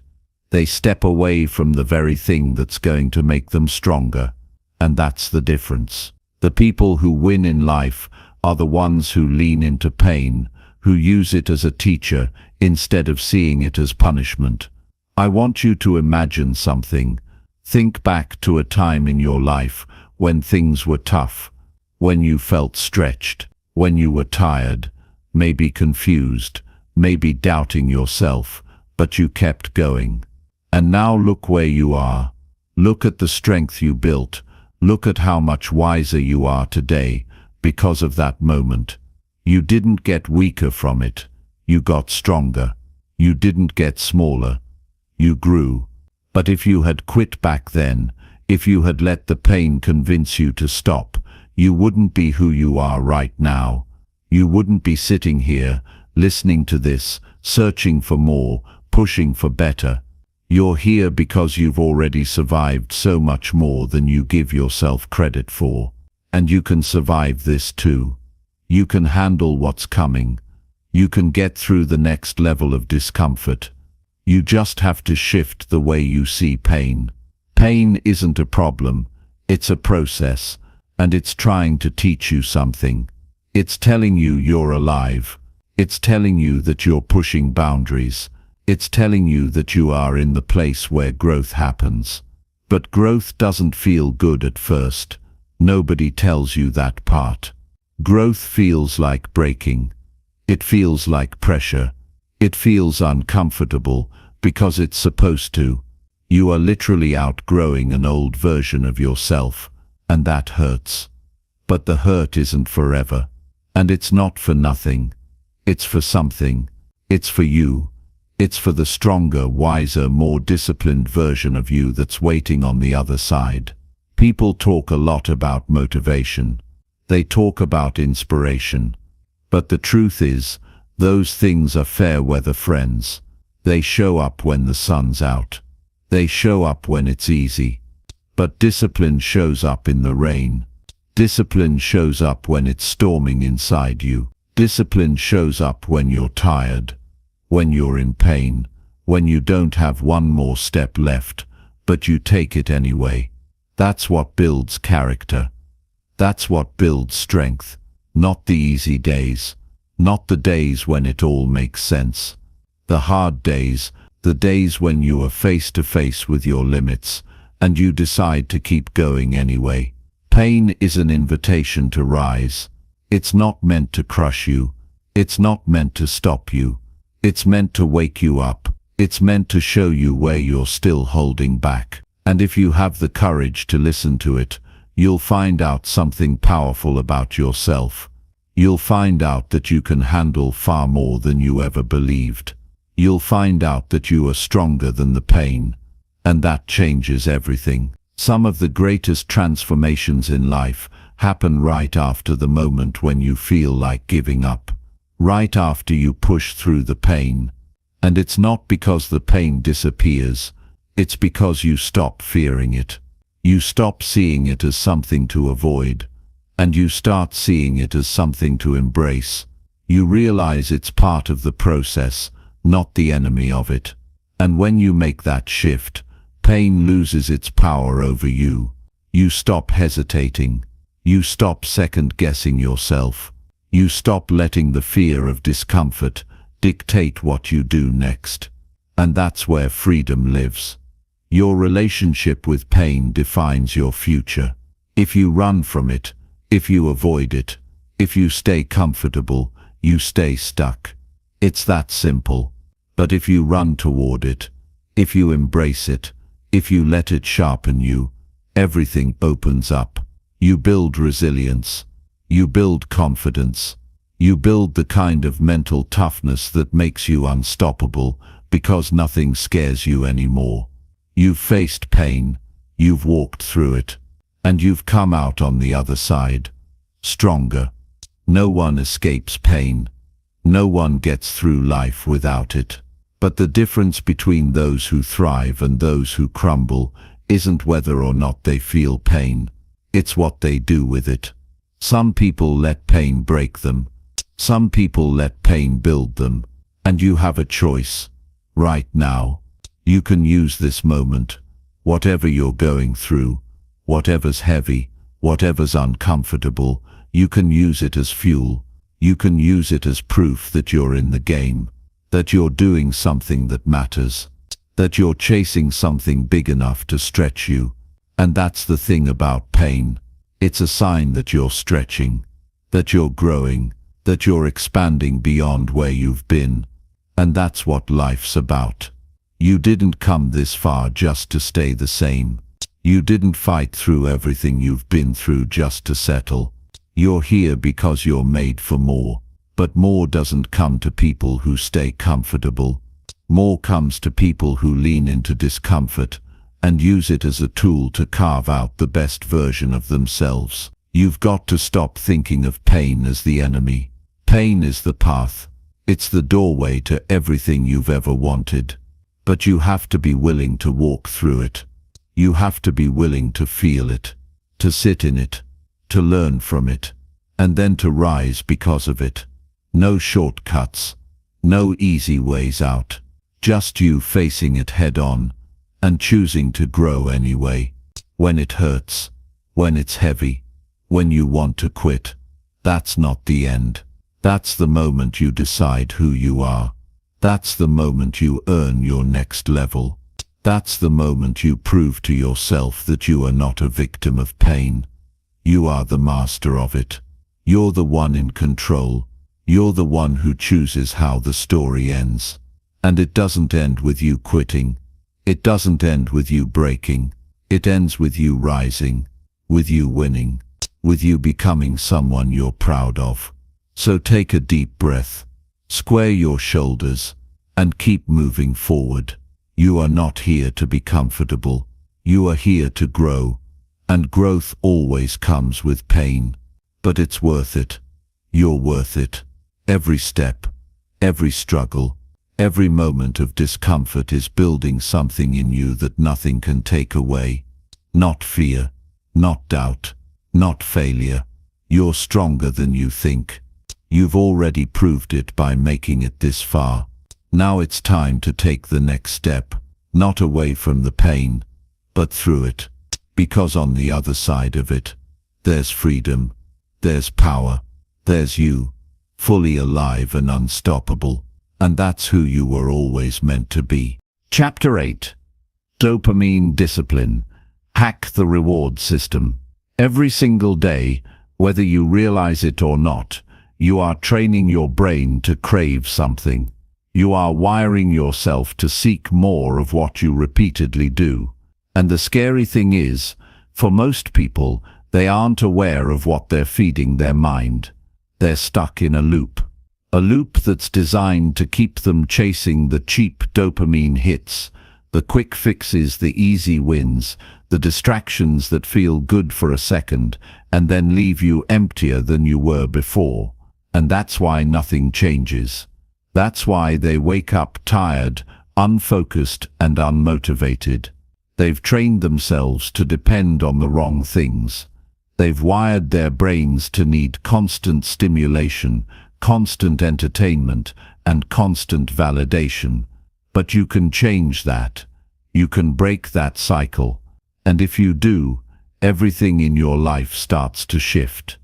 they step away from the very thing that's going to make them stronger, and that's the difference. The people who win in life are the ones who lean into pain, who use it as a teacher instead of seeing it as punishment. I want you to imagine something. Think back to a time in your life when things were tough, when you felt stretched, when you were tired, maybe confused, maybe doubting yourself, but you kept going. And now look where you are. Look at the strength you built. Look at how much wiser you are today because of that moment. You didn't get weaker from it. You got stronger. You didn't get smaller. You grew. But if you had quit back then, if you had let the pain convince you to stop, you wouldn't be who you are right now. You wouldn't be sitting here, listening to this, searching for more, pushing for better. You're here because you've already survived so much more than you give yourself credit for. And you can survive this too. You can handle what's coming. You can get through the next level of discomfort. You just have to shift the way you see pain. Pain isn't a problem, it's a process, and it's trying to teach you something. It's telling you you're alive. It's telling you that you're pushing boundaries. It's telling you that you are in the place where growth happens. But growth doesn't feel good at first. Nobody tells you that part. Growth feels like breaking. It feels like pressure. It feels uncomfortable because it's supposed to. You are literally outgrowing an old version of yourself, and that hurts. But the hurt isn't forever. And it's not for nothing. It's for something. It's for you. It's for the stronger, wiser, more disciplined version of you that's waiting on the other side. People talk a lot about motivation. They talk about inspiration. But the truth is, those things are fair weather friends. They show up when the sun's out. They show up when it's easy. But discipline shows up in the rain. Discipline shows up when it's storming inside you. Discipline shows up when you're tired, when you're in pain, when you don't have one more step left, but you take it anyway. That's what builds character. That's what builds strength. Not the easy days. Not the days when it all makes sense. The hard days, the days when you are face to face with your limits, and you decide to keep going anyway. Pain is an invitation to rise. It's not meant to crush you. It's not meant to stop you. It's meant to wake you up. It's meant to show you where you're still holding back. And if you have the courage to listen to it, you'll find out something powerful about yourself. You'll find out that you can handle far more than you ever believed. You'll find out that you are stronger than the pain, and that changes everything. Some of the greatest transformations in life happen right after the moment when you feel like giving up, right after you push through the pain. And it's not because the pain disappears, it's because you stop fearing it. You stop seeing it as something to avoid, and you start seeing it as something to embrace. You realize it's part of the process, not the enemy of it. And when you make that shift, pain loses its power over you. You stop hesitating. You stop second-guessing yourself. You stop letting the fear of discomfort dictate what you do next. And that's where freedom lives. Your relationship with pain defines your future. If you run from it, if you avoid it, if you stay comfortable, you stay stuck. It's that simple. But if you run toward it, if you embrace it, if you let it sharpen you, everything opens up. You build resilience. You build confidence. You build the kind of mental toughness that makes you unstoppable because nothing scares you anymore. You've faced pain, you've walked through it, and you've come out on the other side, stronger. No one escapes pain. No one gets through life without it. But the difference between those who thrive and those who crumble isn't whether or not they feel pain. It's what they do with it. Some people let pain break them. Some people let pain build them. And you have a choice. Right now. You can use this moment, whatever you're going through, whatever's heavy, whatever's uncomfortable, you can use it as fuel. You can use it as proof that you're in the game, that you're doing something that matters, that you're chasing something big enough to stretch you. And that's the thing about pain. It's a sign that you're stretching, that you're growing, that you're expanding beyond where you've been. And that's what life's about. You didn't come this far just to stay the same. You didn't fight through everything you've been through just to settle. You're here because you're made for more. But more doesn't come to people who stay comfortable. More comes to people who lean into discomfort and use it as a tool to carve out the best version of themselves. You've got to stop thinking of pain as the enemy. Pain is the path. It's the doorway to everything you've ever wanted. But you have to be willing to walk through it. You have to be willing to feel it, to sit in it, to learn from it, and then to rise because of it. No shortcuts, no easy ways out. Just you facing it head on and choosing to grow anyway. When it hurts, when it's heavy, when you want to quit, that's not the end. That's the moment you decide who you are. That's the moment you earn your next level. That's the moment you prove to yourself that you are not a victim of pain. You are the master of it. You're the one in control. You're the one who chooses how the story ends. And it doesn't end with you quitting. It doesn't end with you breaking. It ends with you rising, with you winning, with you becoming someone you're proud of. So take a deep breath. Square your shoulders and keep moving forward. You are not here to be comfortable. You are here to grow, and growth always comes with pain. But it's worth it. You're worth it. Every step, every struggle, every moment of discomfort is building something in you that nothing can take away. Not fear, not doubt, not failure. You're stronger than you think. You've already proved it by making it this far. Now it's time to take the next step, not away from the pain, but through it. Because on the other side of it, there's freedom, there's power, there's you, fully alive and unstoppable. And that's who you were always meant to be. Chapter 8. Dopamine Discipline. Hack the reward system. Every single day, whether you realize it or not, you are training your brain to crave something. You are wiring yourself to seek more of what you repeatedly do. And the scary thing is, for most people, they aren't aware of what they're feeding their mind. They're stuck in a loop. A loop that's designed to keep them chasing the cheap dopamine hits, the quick fixes, the easy wins, the distractions that feel good for a second and then leave you emptier than you were before. And that's why nothing changes. That's why they wake up tired, unfocused and unmotivated. They've trained themselves to depend on the wrong things. They've wired their brains to need constant stimulation, constant entertainment, and constant validation. But you can change that. You can break that cycle. And if you do, everything in your life starts to shift.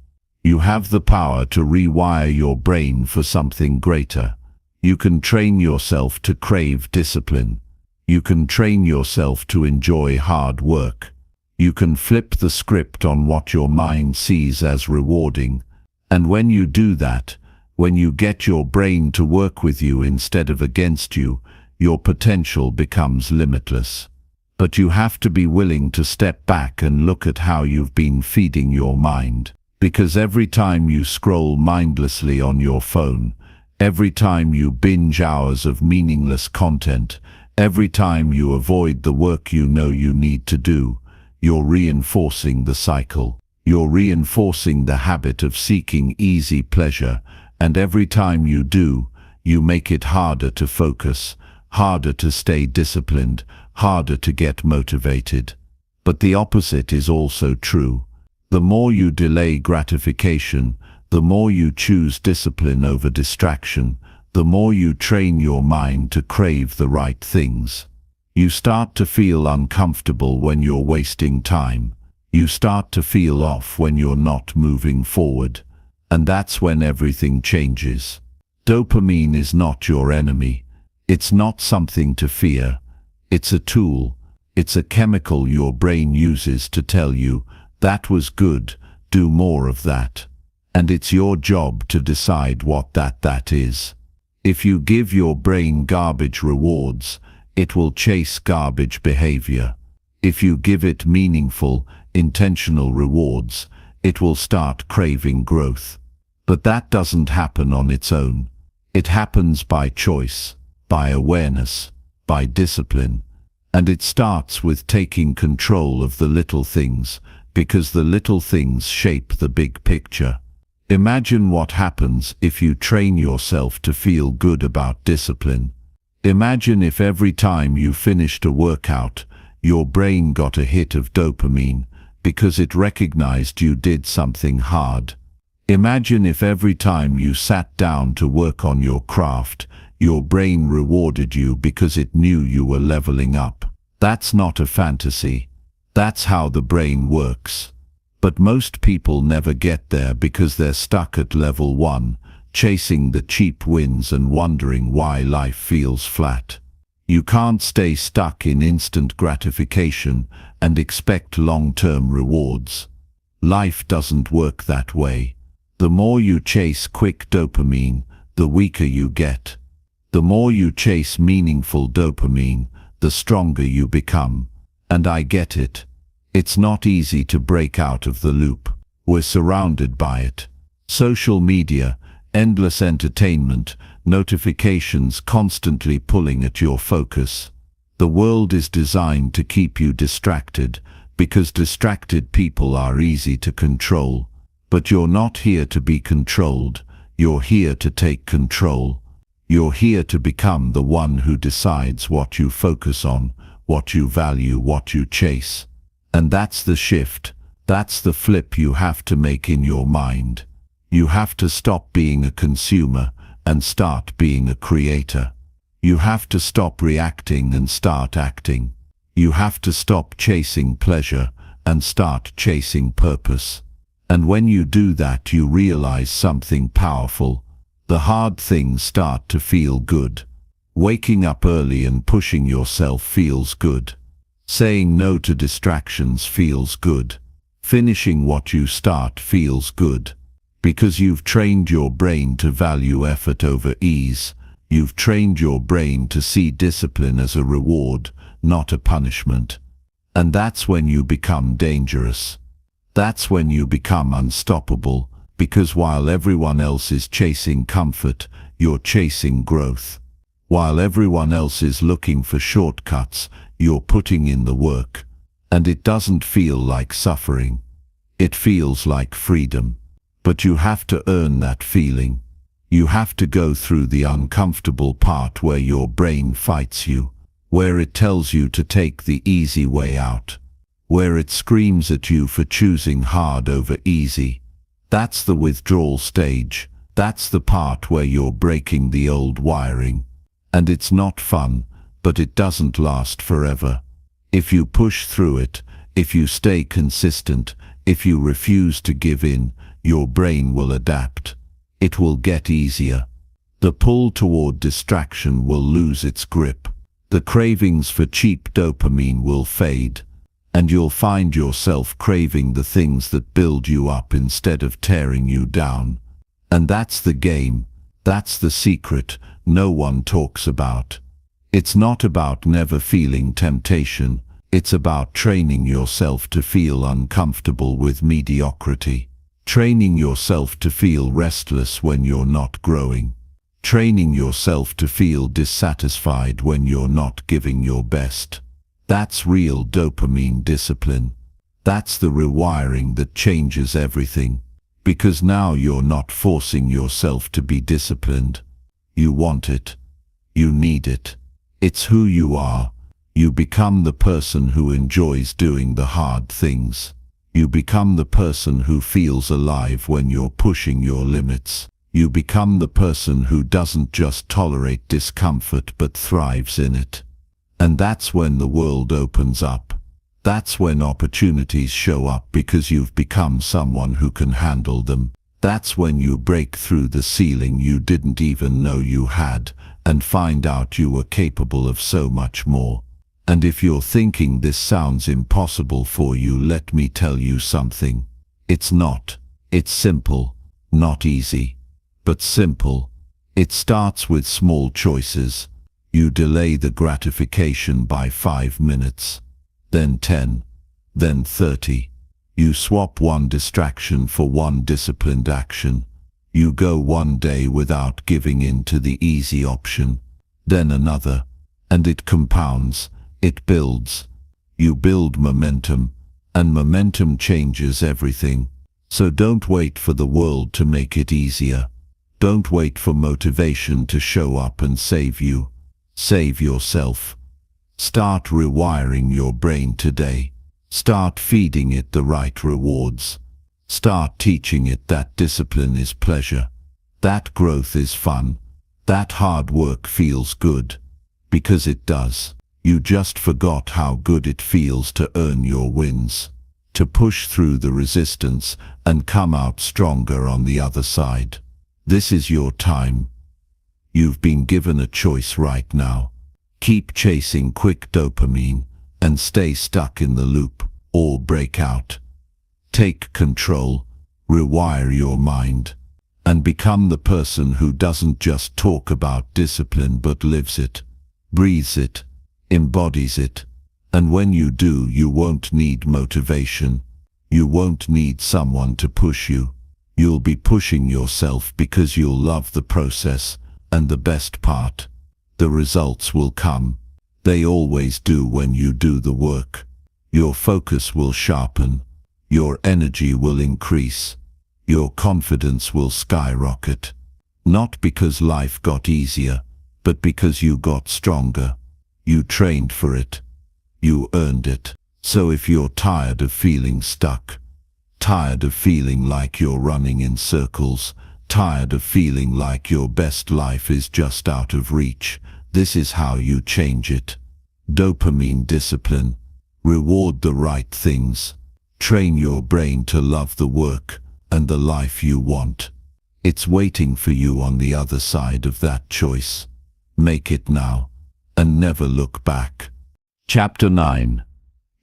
You have the power to rewire your brain for something greater. You can train yourself to crave discipline. You can train yourself to enjoy hard work. You can flip the script on what your mind sees as rewarding. And when you do that, when you get your brain to work with you instead of against you, your potential becomes limitless. But you have to be willing to step back and look at how you've been feeding your mind. Because every time you scroll mindlessly on your phone, every time you binge hours of meaningless content, every time you avoid the work you know you need to do, you're reinforcing the cycle. You're reinforcing the habit of seeking easy pleasure, and every time you do, you make it harder to focus, harder to stay disciplined, harder to get motivated. But the opposite is also true. The more you delay gratification, the more you choose discipline over distraction, the more you train your mind to crave the right things. You start to feel uncomfortable when you're wasting time. You start to feel off when you're not moving forward. And that's when everything changes. Dopamine is not your enemy. It's not something to fear. It's a tool. It's a chemical your brain uses to tell you, that was good, do more of that. And it's your job to decide what that is. If you give your brain garbage rewards, it will chase garbage behavior. If you give it meaningful, intentional rewards, it will start craving growth. But that doesn't happen on its own. It happens by choice, by awareness, by discipline. And it starts with taking control of the little things, because the little things shape the big picture. Imagine what happens if you train yourself to feel good about discipline. Imagine if every time you finished a workout, your brain got a hit of dopamine because it recognized you did something hard. Imagine if every time you sat down to work on your craft, your brain rewarded you because it knew you were leveling up. That's not a fantasy. That's how the brain works. But most people never get there because they're stuck at level 1, chasing the cheap wins and wondering why life feels flat. You can't stay stuck in instant gratification and expect long-term rewards. Life doesn't work that way. The more you chase quick dopamine, the weaker you get. The more you chase meaningful dopamine, the stronger you become. And I get it. It's not easy to break out of the loop. We're surrounded by it. Social media, endless entertainment, notifications constantly pulling at your focus. The world is designed to keep you distracted, because distracted people are easy to control. But you're not here to be controlled. You're here to take control. You're here to become the one who decides what you focus on, what you value, what you chase. And that's the shift. That's the flip you have to make in your mind. You have to stop being a consumer and start being a creator. You have to stop reacting and start acting. You have to stop chasing pleasure and start chasing purpose. And when you do that, you realize something powerful. The hard things start to feel good. Waking up early and pushing yourself feels good. Saying no to distractions feels good. Finishing what you start feels good. Because you've trained your brain to value effort over ease. You've trained your brain to see discipline as a reward, not a punishment. And that's when you become dangerous. That's when you become unstoppable, Because while everyone else is chasing comfort, you're chasing growth. While everyone else is looking for shortcuts, you're putting in the work. And it doesn't feel like suffering. It feels like freedom. But you have to earn that feeling. You have to go through the uncomfortable part where your brain fights you, where it tells you to take the easy way out, where it screams at you for choosing hard over easy. That's the withdrawal stage. That's the part where you're breaking the old wiring. And it's not fun, but it doesn't last forever. If you push through it, if you stay consistent, if you refuse to give in, your brain will adapt. It will get easier. The pull toward distraction will lose its grip. The cravings for cheap dopamine will fade. And you'll find yourself craving the things that build you up instead of tearing you down. And that's the game. That's the secret no one talks about. It's not about never feeling temptation. It's about training yourself to feel uncomfortable with mediocrity. Training yourself to feel restless when you're not growing. Training yourself to feel dissatisfied when you're not giving your best. That's real dopamine discipline. That's the rewiring that changes everything. Because now you're not forcing yourself to be disciplined. You want it. You need it. It's who you are. You become the person who enjoys doing the hard things. You become the person who feels alive when you're pushing your limits. You become the person who doesn't just tolerate discomfort but thrives in it. And that's when the world opens up. That's when opportunities show up because you've become someone who can handle them. That's when you break through the ceiling you didn't even know you had and find out you were capable of so much more. And if you're thinking this sounds impossible for you, let me tell you something. It's not. It's simple. Not easy, but simple. It starts with small choices. You delay the gratification by 5 minutes, then 10, then 30. You swap one distraction for one disciplined action. You go one day without giving in to the easy option, then another, and it compounds, it builds. You build momentum, and momentum changes everything. So don't wait for the world to make it easier. Don't wait for motivation to show up and save you. Save yourself. Start rewiring your brain today. Start feeding it the right rewards. Start teaching it that discipline is pleasure, that growth is fun, that hard work feels good. Because it does. You just forgot how good it feels to earn your wins, to push through the resistance and come out stronger on the other side. This is your time. You've been given a choice right now. Keep chasing quick dopamine and stay stuck in the loop, or break out. Take control, rewire your mind, and become the person who doesn't just talk about discipline but lives it, breathes it, embodies it. And when you do, you won't need motivation. You won't need someone to push you. You'll be pushing yourself because you'll love the process. And the best part, the results will come. They always do when you do the work. Your focus will sharpen. Your energy will increase. Your confidence will skyrocket. Not because life got easier, but because you got stronger. You trained for it. You earned it. So if you're tired of feeling stuck, tired of feeling like you're running in circles, tired of feeling like your best life is just out of reach, this is how you change it. Dopamine discipline. Reward the right things. Train your brain to love the work and the life you want. It's waiting for you on the other side of that choice. Make it now and never look back. Chapter 9.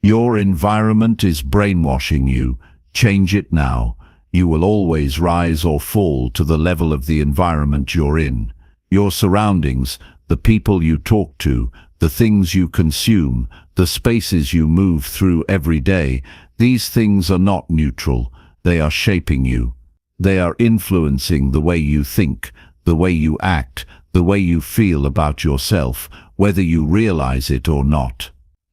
Your environment is brainwashing you. Change it now. You will always rise or fall to the level of the environment you're in. Your surroundings, the people you talk to, the things you consume, the spaces you move through every day, these things are not neutral. They are shaping you. They are influencing the way you think, the way you act, the way you feel about yourself, whether you realize it or not.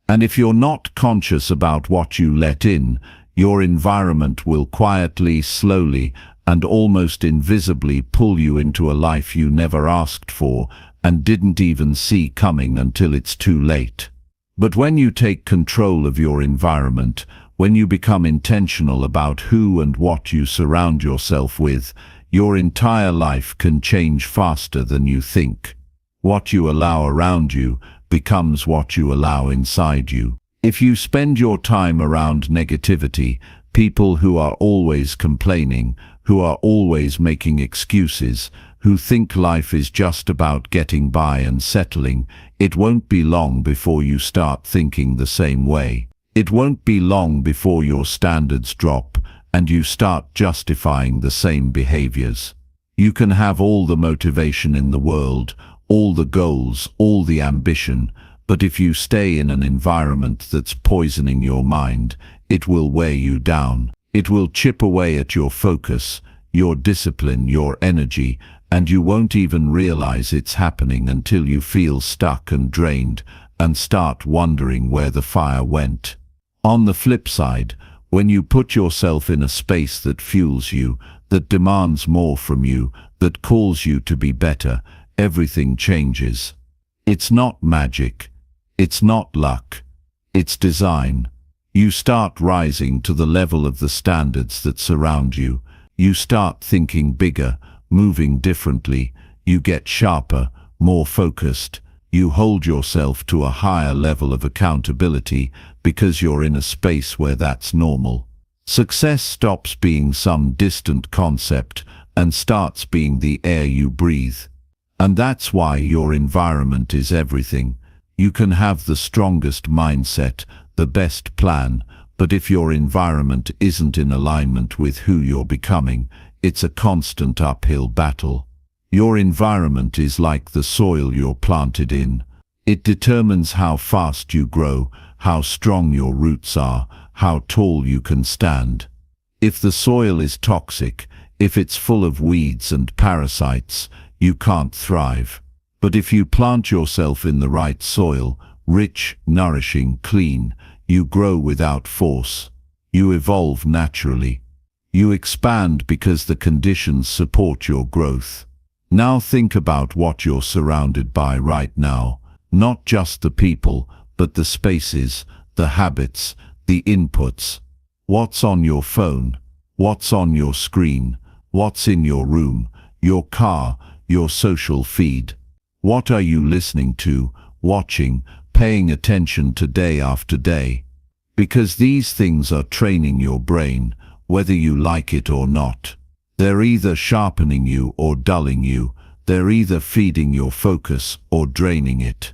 And if you're not conscious about what you let in, your environment will quietly, slowly, and almost invisibly pull you into a life you never asked for and didn't even see coming until it's too late. But when you take control of your environment, when you become intentional about who and what you surround yourself with, your entire life can change faster than you think. What you allow around you becomes what you allow inside you. If you spend your time around negativity, people who are always complaining, who are always making excuses, who think life is just about getting by and settling, it won't be long before you start thinking the same way. It won't be long before your standards drop and you start justifying the same behaviors. You can have all the motivation in the world, all the goals, all the ambition, but if you stay in an environment that's poisoning your mind, it will weigh you down. It will chip away at your focus, your discipline, your energy, and you won't even realize it's happening until you feel stuck and drained and start wondering where the fire went. On the flip side, when you put yourself in a space that fuels you, that demands more from you, that calls you to be better, everything changes. It's not magic. It's not luck. It's design. You start rising to the level of the standards that surround you. You start thinking bigger, moving differently. You get sharper, more focused. You hold yourself to a higher level of accountability because you're in a space where that's normal. Success stops being some distant concept and starts being the air you breathe. And that's why your environment is everything. You can have the strongest mindset, the best plan, but if your environment isn't in alignment with who you're becoming, it's a constant uphill battle. Your environment is like the soil you're planted in. It determines how fast you grow, how strong your roots are, how tall you can stand. If the soil is toxic, if it's full of weeds and parasites, you can't thrive. But if you plant yourself in the right soil, rich, nourishing, clean, you grow without force. You evolve naturally. You expand because the conditions support your growth. Now think about what you're surrounded by right now. Not just the people, but the spaces, the habits, the inputs. What's on your phone? What's on your screen? What's in your room, your car, your social feed? What are you listening to, watching, paying attention to day after day? Because these things are training your brain, whether you like it or not. They're either sharpening you or dulling you. They're either feeding your focus or draining it.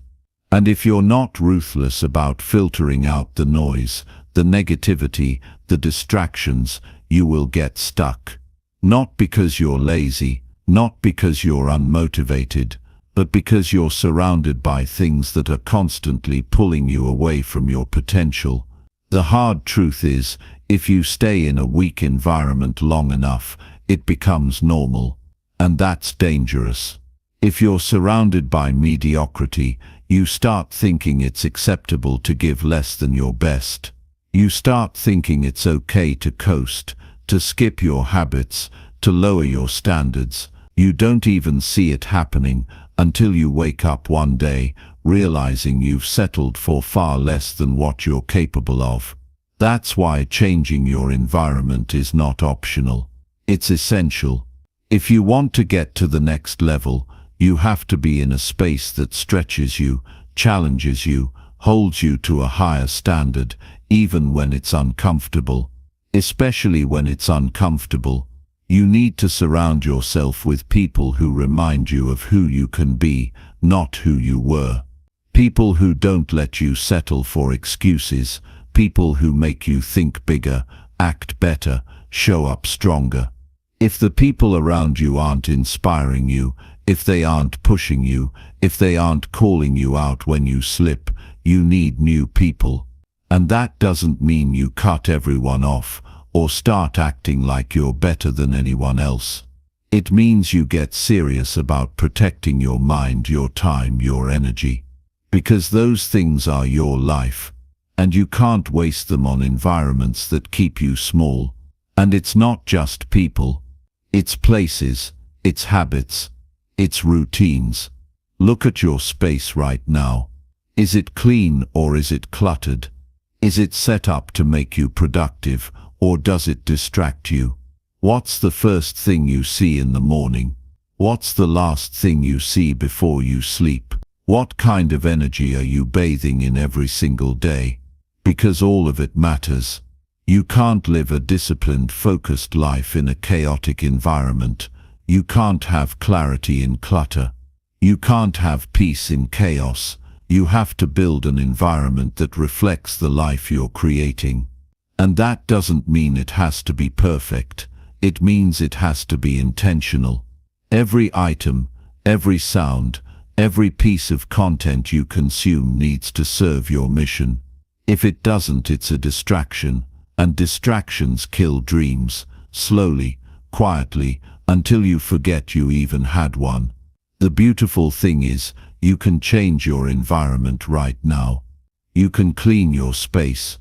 And if you're not ruthless about filtering out the noise, the negativity, the distractions, you will get stuck. Not because you're lazy, not because you're unmotivated, but because you're surrounded by things that are constantly pulling you away from your potential. The hard truth is, if you stay in a weak environment long enough, it becomes normal. And that's dangerous. If you're surrounded by mediocrity, you start thinking it's acceptable to give less than your best. You start thinking it's okay to coast, to skip your habits, to lower your standards. You don't even see it happening until you wake up one day, realizing you've settled for far less than what you're capable of. That's why changing your environment is not optional. It's essential. If you want to get to the next level, you have to be in a space that stretches you, challenges you, holds you to a higher standard, even when it's uncomfortable. Especially when it's uncomfortable, you need to surround yourself with people who remind you of who you can be, not who you were. People who don't let you settle for excuses, people who make you think bigger, act better, show up stronger. If the people around you aren't inspiring you, if they aren't pushing you, if they aren't calling you out when you slip, you need new people. And that doesn't mean you cut everyone off or start acting like you're better than anyone else. It means you get serious about protecting your mind, your time, your energy. Because those things are your life, and you can't waste them on environments that keep you small. And it's not just people. It's places, it's habits, it's routines. Look at your space right now. Is it clean or is it cluttered? Is it set up to make you productive or does it distract you? What's the first thing you see in the morning? What's the last thing you see before you sleep? What kind of energy are you bathing in every single day? Because all of it matters. You can't live a disciplined, focused life in a chaotic environment. You can't have clarity in clutter. You can't have peace in chaos. You have to build an environment that reflects the life you're creating. And that doesn't mean it has to be perfect. It means it has to be intentional. Every item, every sound, every piece of content you consume needs to serve your mission. If it doesn't, it's a distraction. And distractions kill dreams, slowly, quietly, until you forget you even had one. The beautiful thing is, you can change your environment right now. You can clean your space.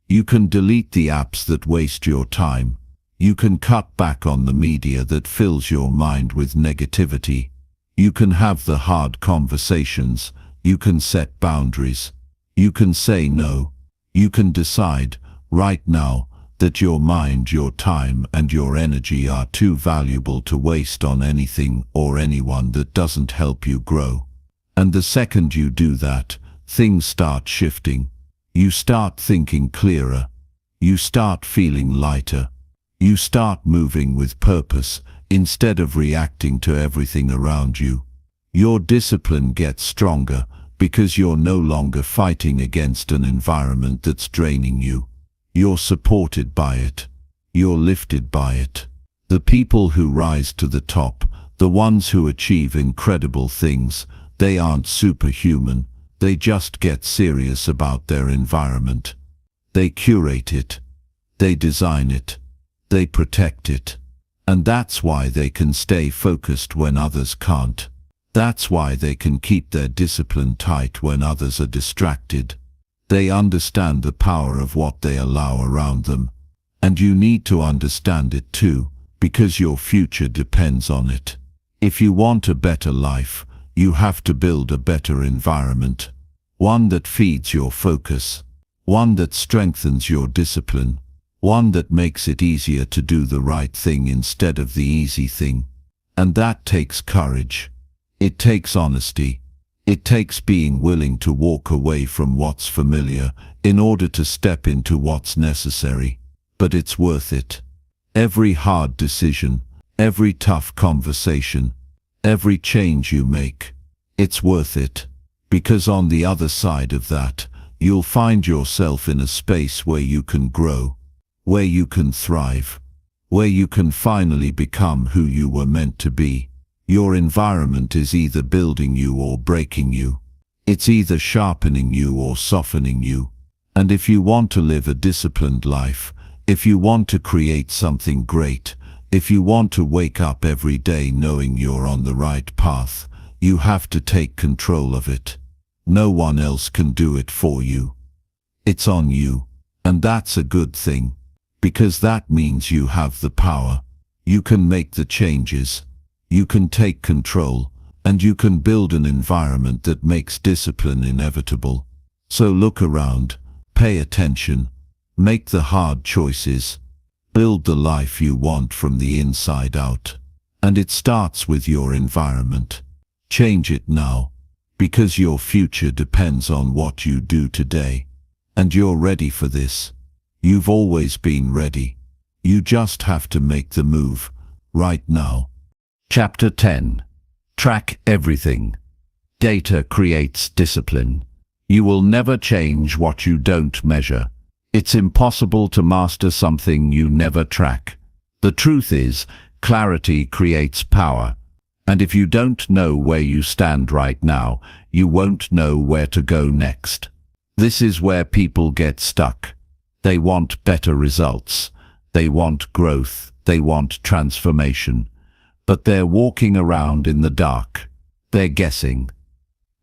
You can delete the apps that waste your time. You can cut back on the media that fills your mind with negativity. You can have the hard conversations. You can set boundaries. You can say no. You can decide, right now, that your mind, your time, and your energy are too valuable to waste on anything or anyone that doesn't help you grow. And the second you do that, things start shifting. You start thinking clearer. You start feeling lighter. You start moving with purpose instead of reacting to everything around you. Your discipline gets stronger because you're no longer fighting against an environment that's draining you. You're supported by it. You're lifted by it. The people who rise to the top, the ones who achieve incredible things, they aren't superhuman. They just get serious about their environment. They curate it. They design it. They protect it. And that's why they can stay focused when others can't. That's why they can keep their discipline tight when others are distracted. They understand the power of what they allow around them. And you need to understand it too, because your future depends on it. If you want a better life, you have to build a better environment. One that feeds your focus. One that strengthens your discipline. One that makes it easier to do the right thing instead of the easy thing. And that takes courage. It takes honesty. It takes being willing to walk away from what's familiar in order to step into what's necessary. But it's worth it. Every hard decision, every tough conversation, every change you make, it's worth it. Because on the other side of that, you'll find yourself in a space where you can grow, where you can thrive, where you can finally become who you were meant to be. Your environment is either building you or breaking you. It's either sharpening you or softening you. And if you want to live a disciplined life, if you want to create something great, if you want to wake up every day knowing you're on the right path, you have to take control of it. No one else can do it for you. It's on you. And that's a good thing. Because that means you have the power. You can make the changes. You can take control, and you can build an environment that makes discipline inevitable. So look around, pay attention, make the hard choices, build the life you want from the inside out. And it starts with your environment. Change it now, because your future depends on what you do today. And you're ready for this. You've always been ready. You just have to make the move, right now. Chapter 10. Track everything. Data creates discipline. You will never change what you don't measure. It's impossible to master something you never track. The truth is, clarity creates power. And if you don't know where you stand right now, you won't know where to go next. This is where people get stuck. They want better results. They want growth, they want transformation, but they're walking around in the dark. They're guessing.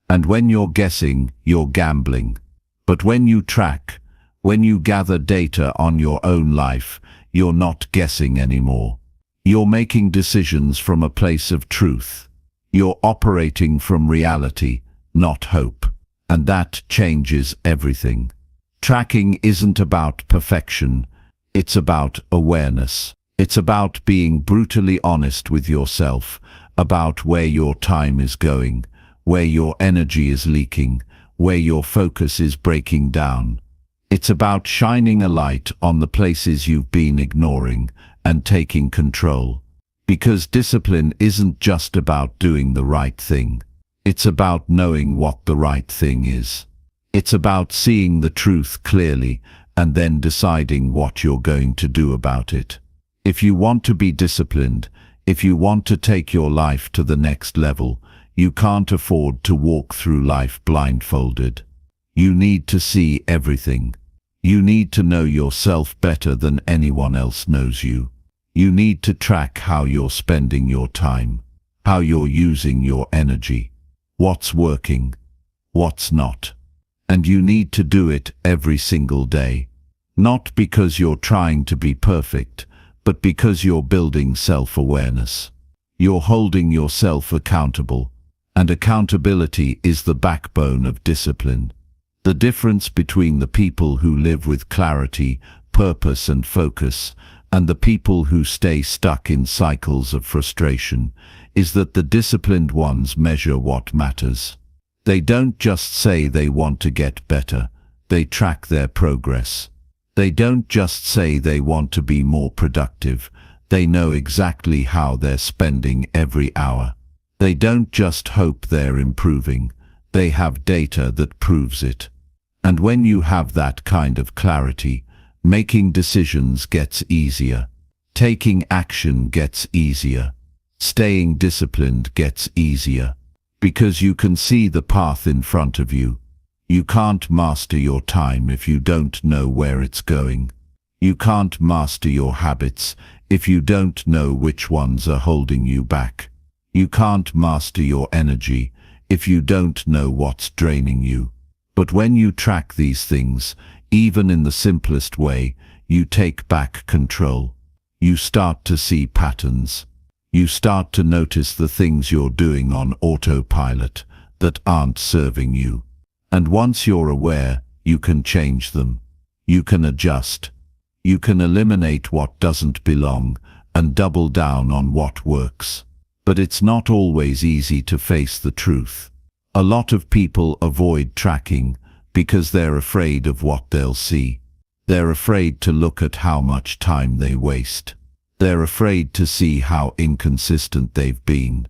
And when you're guessing, you're gambling. But when you track, when you gather data on your own life, you're not guessing anymore. You're making decisions from a place of truth. You're operating from reality, not hope. And that changes everything. Tracking isn't about perfection. It's about awareness. It's about being brutally honest with yourself, about where your time is going, where your energy is leaking, where your focus is breaking down. It's about shining a light on the places you've been ignoring and taking control. Because discipline isn't just about doing the right thing. It's about knowing what the right thing is. It's about seeing the truth clearly and then deciding what you're going to do about it. If you want to be disciplined, if you want to take your life to the next level, you can't afford to walk through life blindfolded. You need to see everything. You need to know yourself better than anyone else knows you. You need to track how you're spending your time, how you're using your energy, what's working, what's not. And you need to do it every single day. Not because you're trying to be perfect, but because you're building self-awareness. You're holding yourself accountable, and accountability is the backbone of discipline. The difference between the people who live with clarity, purpose and focus, and the people who stay stuck in cycles of frustration, is that the disciplined ones measure what matters. They don't just say they want to get better, they track their progress. They don't just say they want to be more productive, they know exactly how they're spending every hour. They don't just hope they're improving, they have data that proves it. And when you have that kind of clarity, making decisions gets easier. Taking action gets easier. Staying disciplined gets easier. Because you can see the path in front of you. You can't master your time if you don't know where it's going. You can't master your habits if you don't know which ones are holding you back. You can't master your energy if you don't know what's draining you. But when you track these things, even in the simplest way, you take back control. You start to see patterns. You start to notice the things you're doing on autopilot that aren't serving you. And once you're aware, you can change them. You can adjust. You can eliminate what doesn't belong and double down on what works. But it's not always easy to face the truth. A lot of people avoid tracking because they're afraid of what they'll see. They're afraid to look at how much time they waste. They're afraid to see how inconsistent they've been.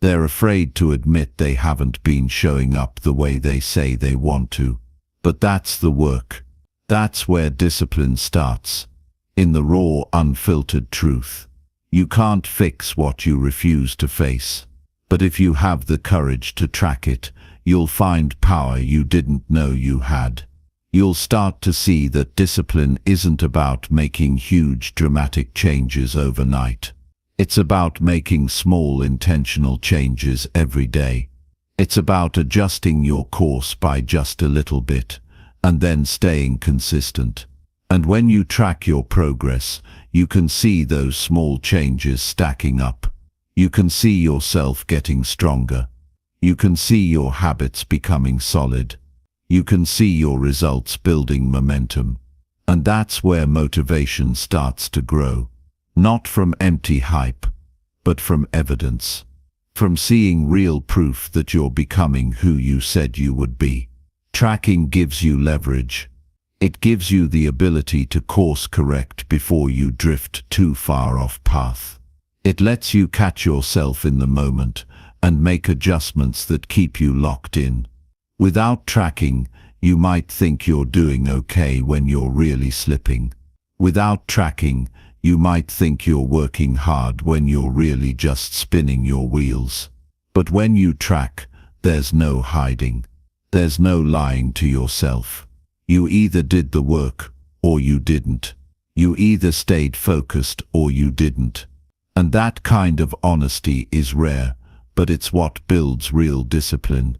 They're afraid to admit they haven't been showing up the way they say they want to. But that's the work. That's where discipline starts. In the raw, unfiltered truth. You can't fix what you refuse to face. But if you have the courage to track it, you'll find power you didn't know you had. You'll start to see that discipline isn't about making huge dramatic changes overnight. It's about making small intentional changes every day. It's about adjusting your course by just a little bit, and then staying consistent. And when you track your progress, you can see those small changes stacking up. You can see yourself getting stronger. You can see your habits becoming solid. You can see your results building momentum. And that's where motivation starts to grow. Not from empty hype, but from evidence. From seeing real proof that you're becoming who you said you would be. Tracking gives you leverage. It gives you the ability to course correct before you drift too far off path. It lets you catch yourself in the moment and make adjustments that keep you locked in. Without tracking, you might think you're doing okay when you're really slipping. Without tracking, you might think you're working hard when you're really just spinning your wheels. But when you track, there's no hiding. There's no lying to yourself. You either did the work or you didn't. You either stayed focused or you didn't. And that kind of honesty is rare, but it's what builds real discipline.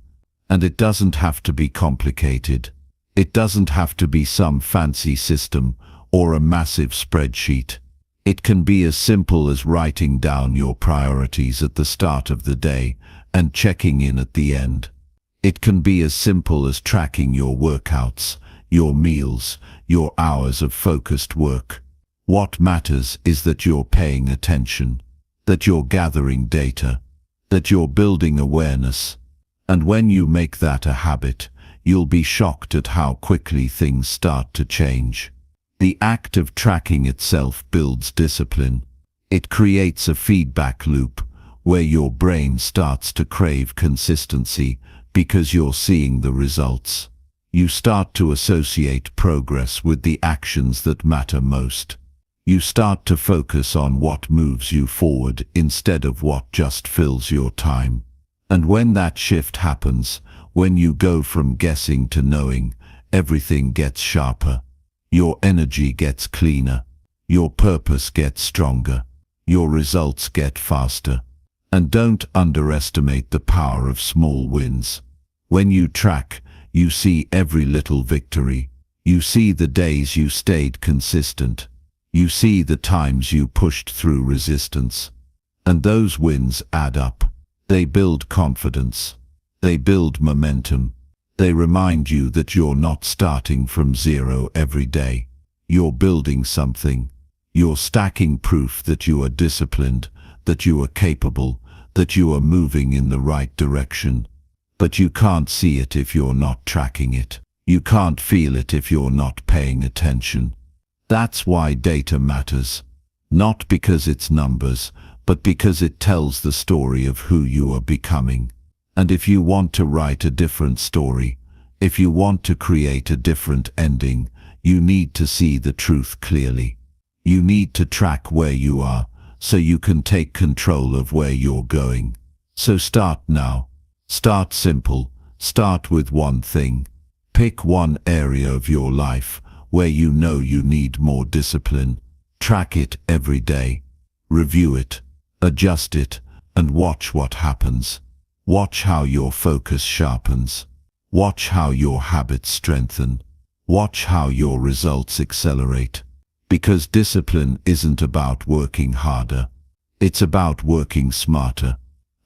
And it doesn't have to be complicated. It doesn't have to be some fancy system or a massive spreadsheet. It can be as simple as writing down your priorities at the start of the day and checking in at the end. It can be as simple as tracking your workouts, your meals, your hours of focused work. What matters is that you're paying attention, that you're gathering data, that you're building awareness. And when you make that a habit, you'll be shocked at how quickly things start to change. The act of tracking itself builds discipline. It creates a feedback loop where your brain starts to crave consistency because you're seeing the results. You start to associate progress with the actions that matter most. You start to focus on what moves you forward instead of what just fills your time. And when that shift happens, when you go from guessing to knowing, everything gets sharper. Your energy gets cleaner. Your purpose gets stronger. Your results get faster. And don't underestimate the power of small wins. When you track, you see every little victory. You see the days you stayed consistent. You see the times you pushed through resistance. And those wins add up. They build confidence. They build momentum. They remind you that you're not starting from zero every day. You're building something. You're stacking proof that you are disciplined, that you are capable, that you are moving in the right direction. But you can't see it if you're not tracking it. You can't feel it if you're not paying attention. That's why data matters. Not because it's numbers, but because it tells the story of who you are becoming. And if you want to write a different story, if you want to create a different ending, you need to see the truth clearly. You need to track where you are, so you can take control of where you're going. So start now. Start simple. Start with one thing. Pick one area of your life where you know you need more discipline. Track it every day. Review it. Adjust it. And watch what happens. Watch how your focus sharpens. Watch how your habits strengthen. Watch how your results accelerate. Because discipline isn't about working harder. It's about working smarter.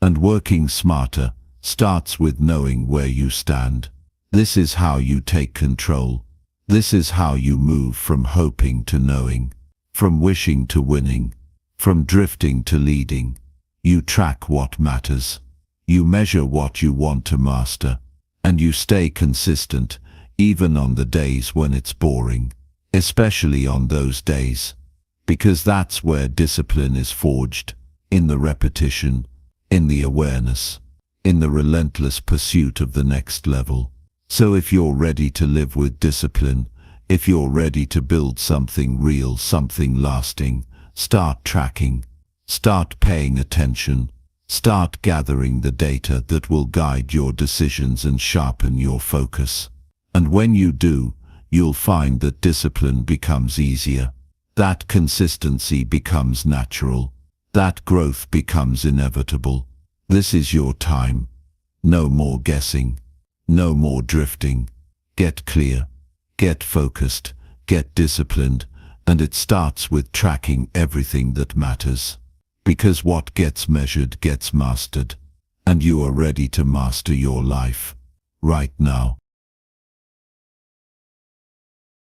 And working smarter starts with knowing where you stand. This is how you take control. This is how you move from hoping to knowing, from wishing to winning, from drifting to leading. You track what matters. You measure what you want to master. And you stay consistent, even on the days when it's boring. Especially on those days. Because that's where discipline is forged. In the repetition, in the awareness, in the relentless pursuit of the next level. So if you're ready to live with discipline, if you're ready to build something real, something lasting, start tracking, start paying attention, start gathering the data that will guide your decisions and sharpen your focus. And when you do, you'll find that discipline becomes easier, that consistency becomes natural, that growth becomes inevitable. This is your time. No more guessing. No more drifting. Get clear, get focused, get disciplined, and it starts with tracking everything that matters. Because what gets measured gets mastered, and you are ready to master your life right now.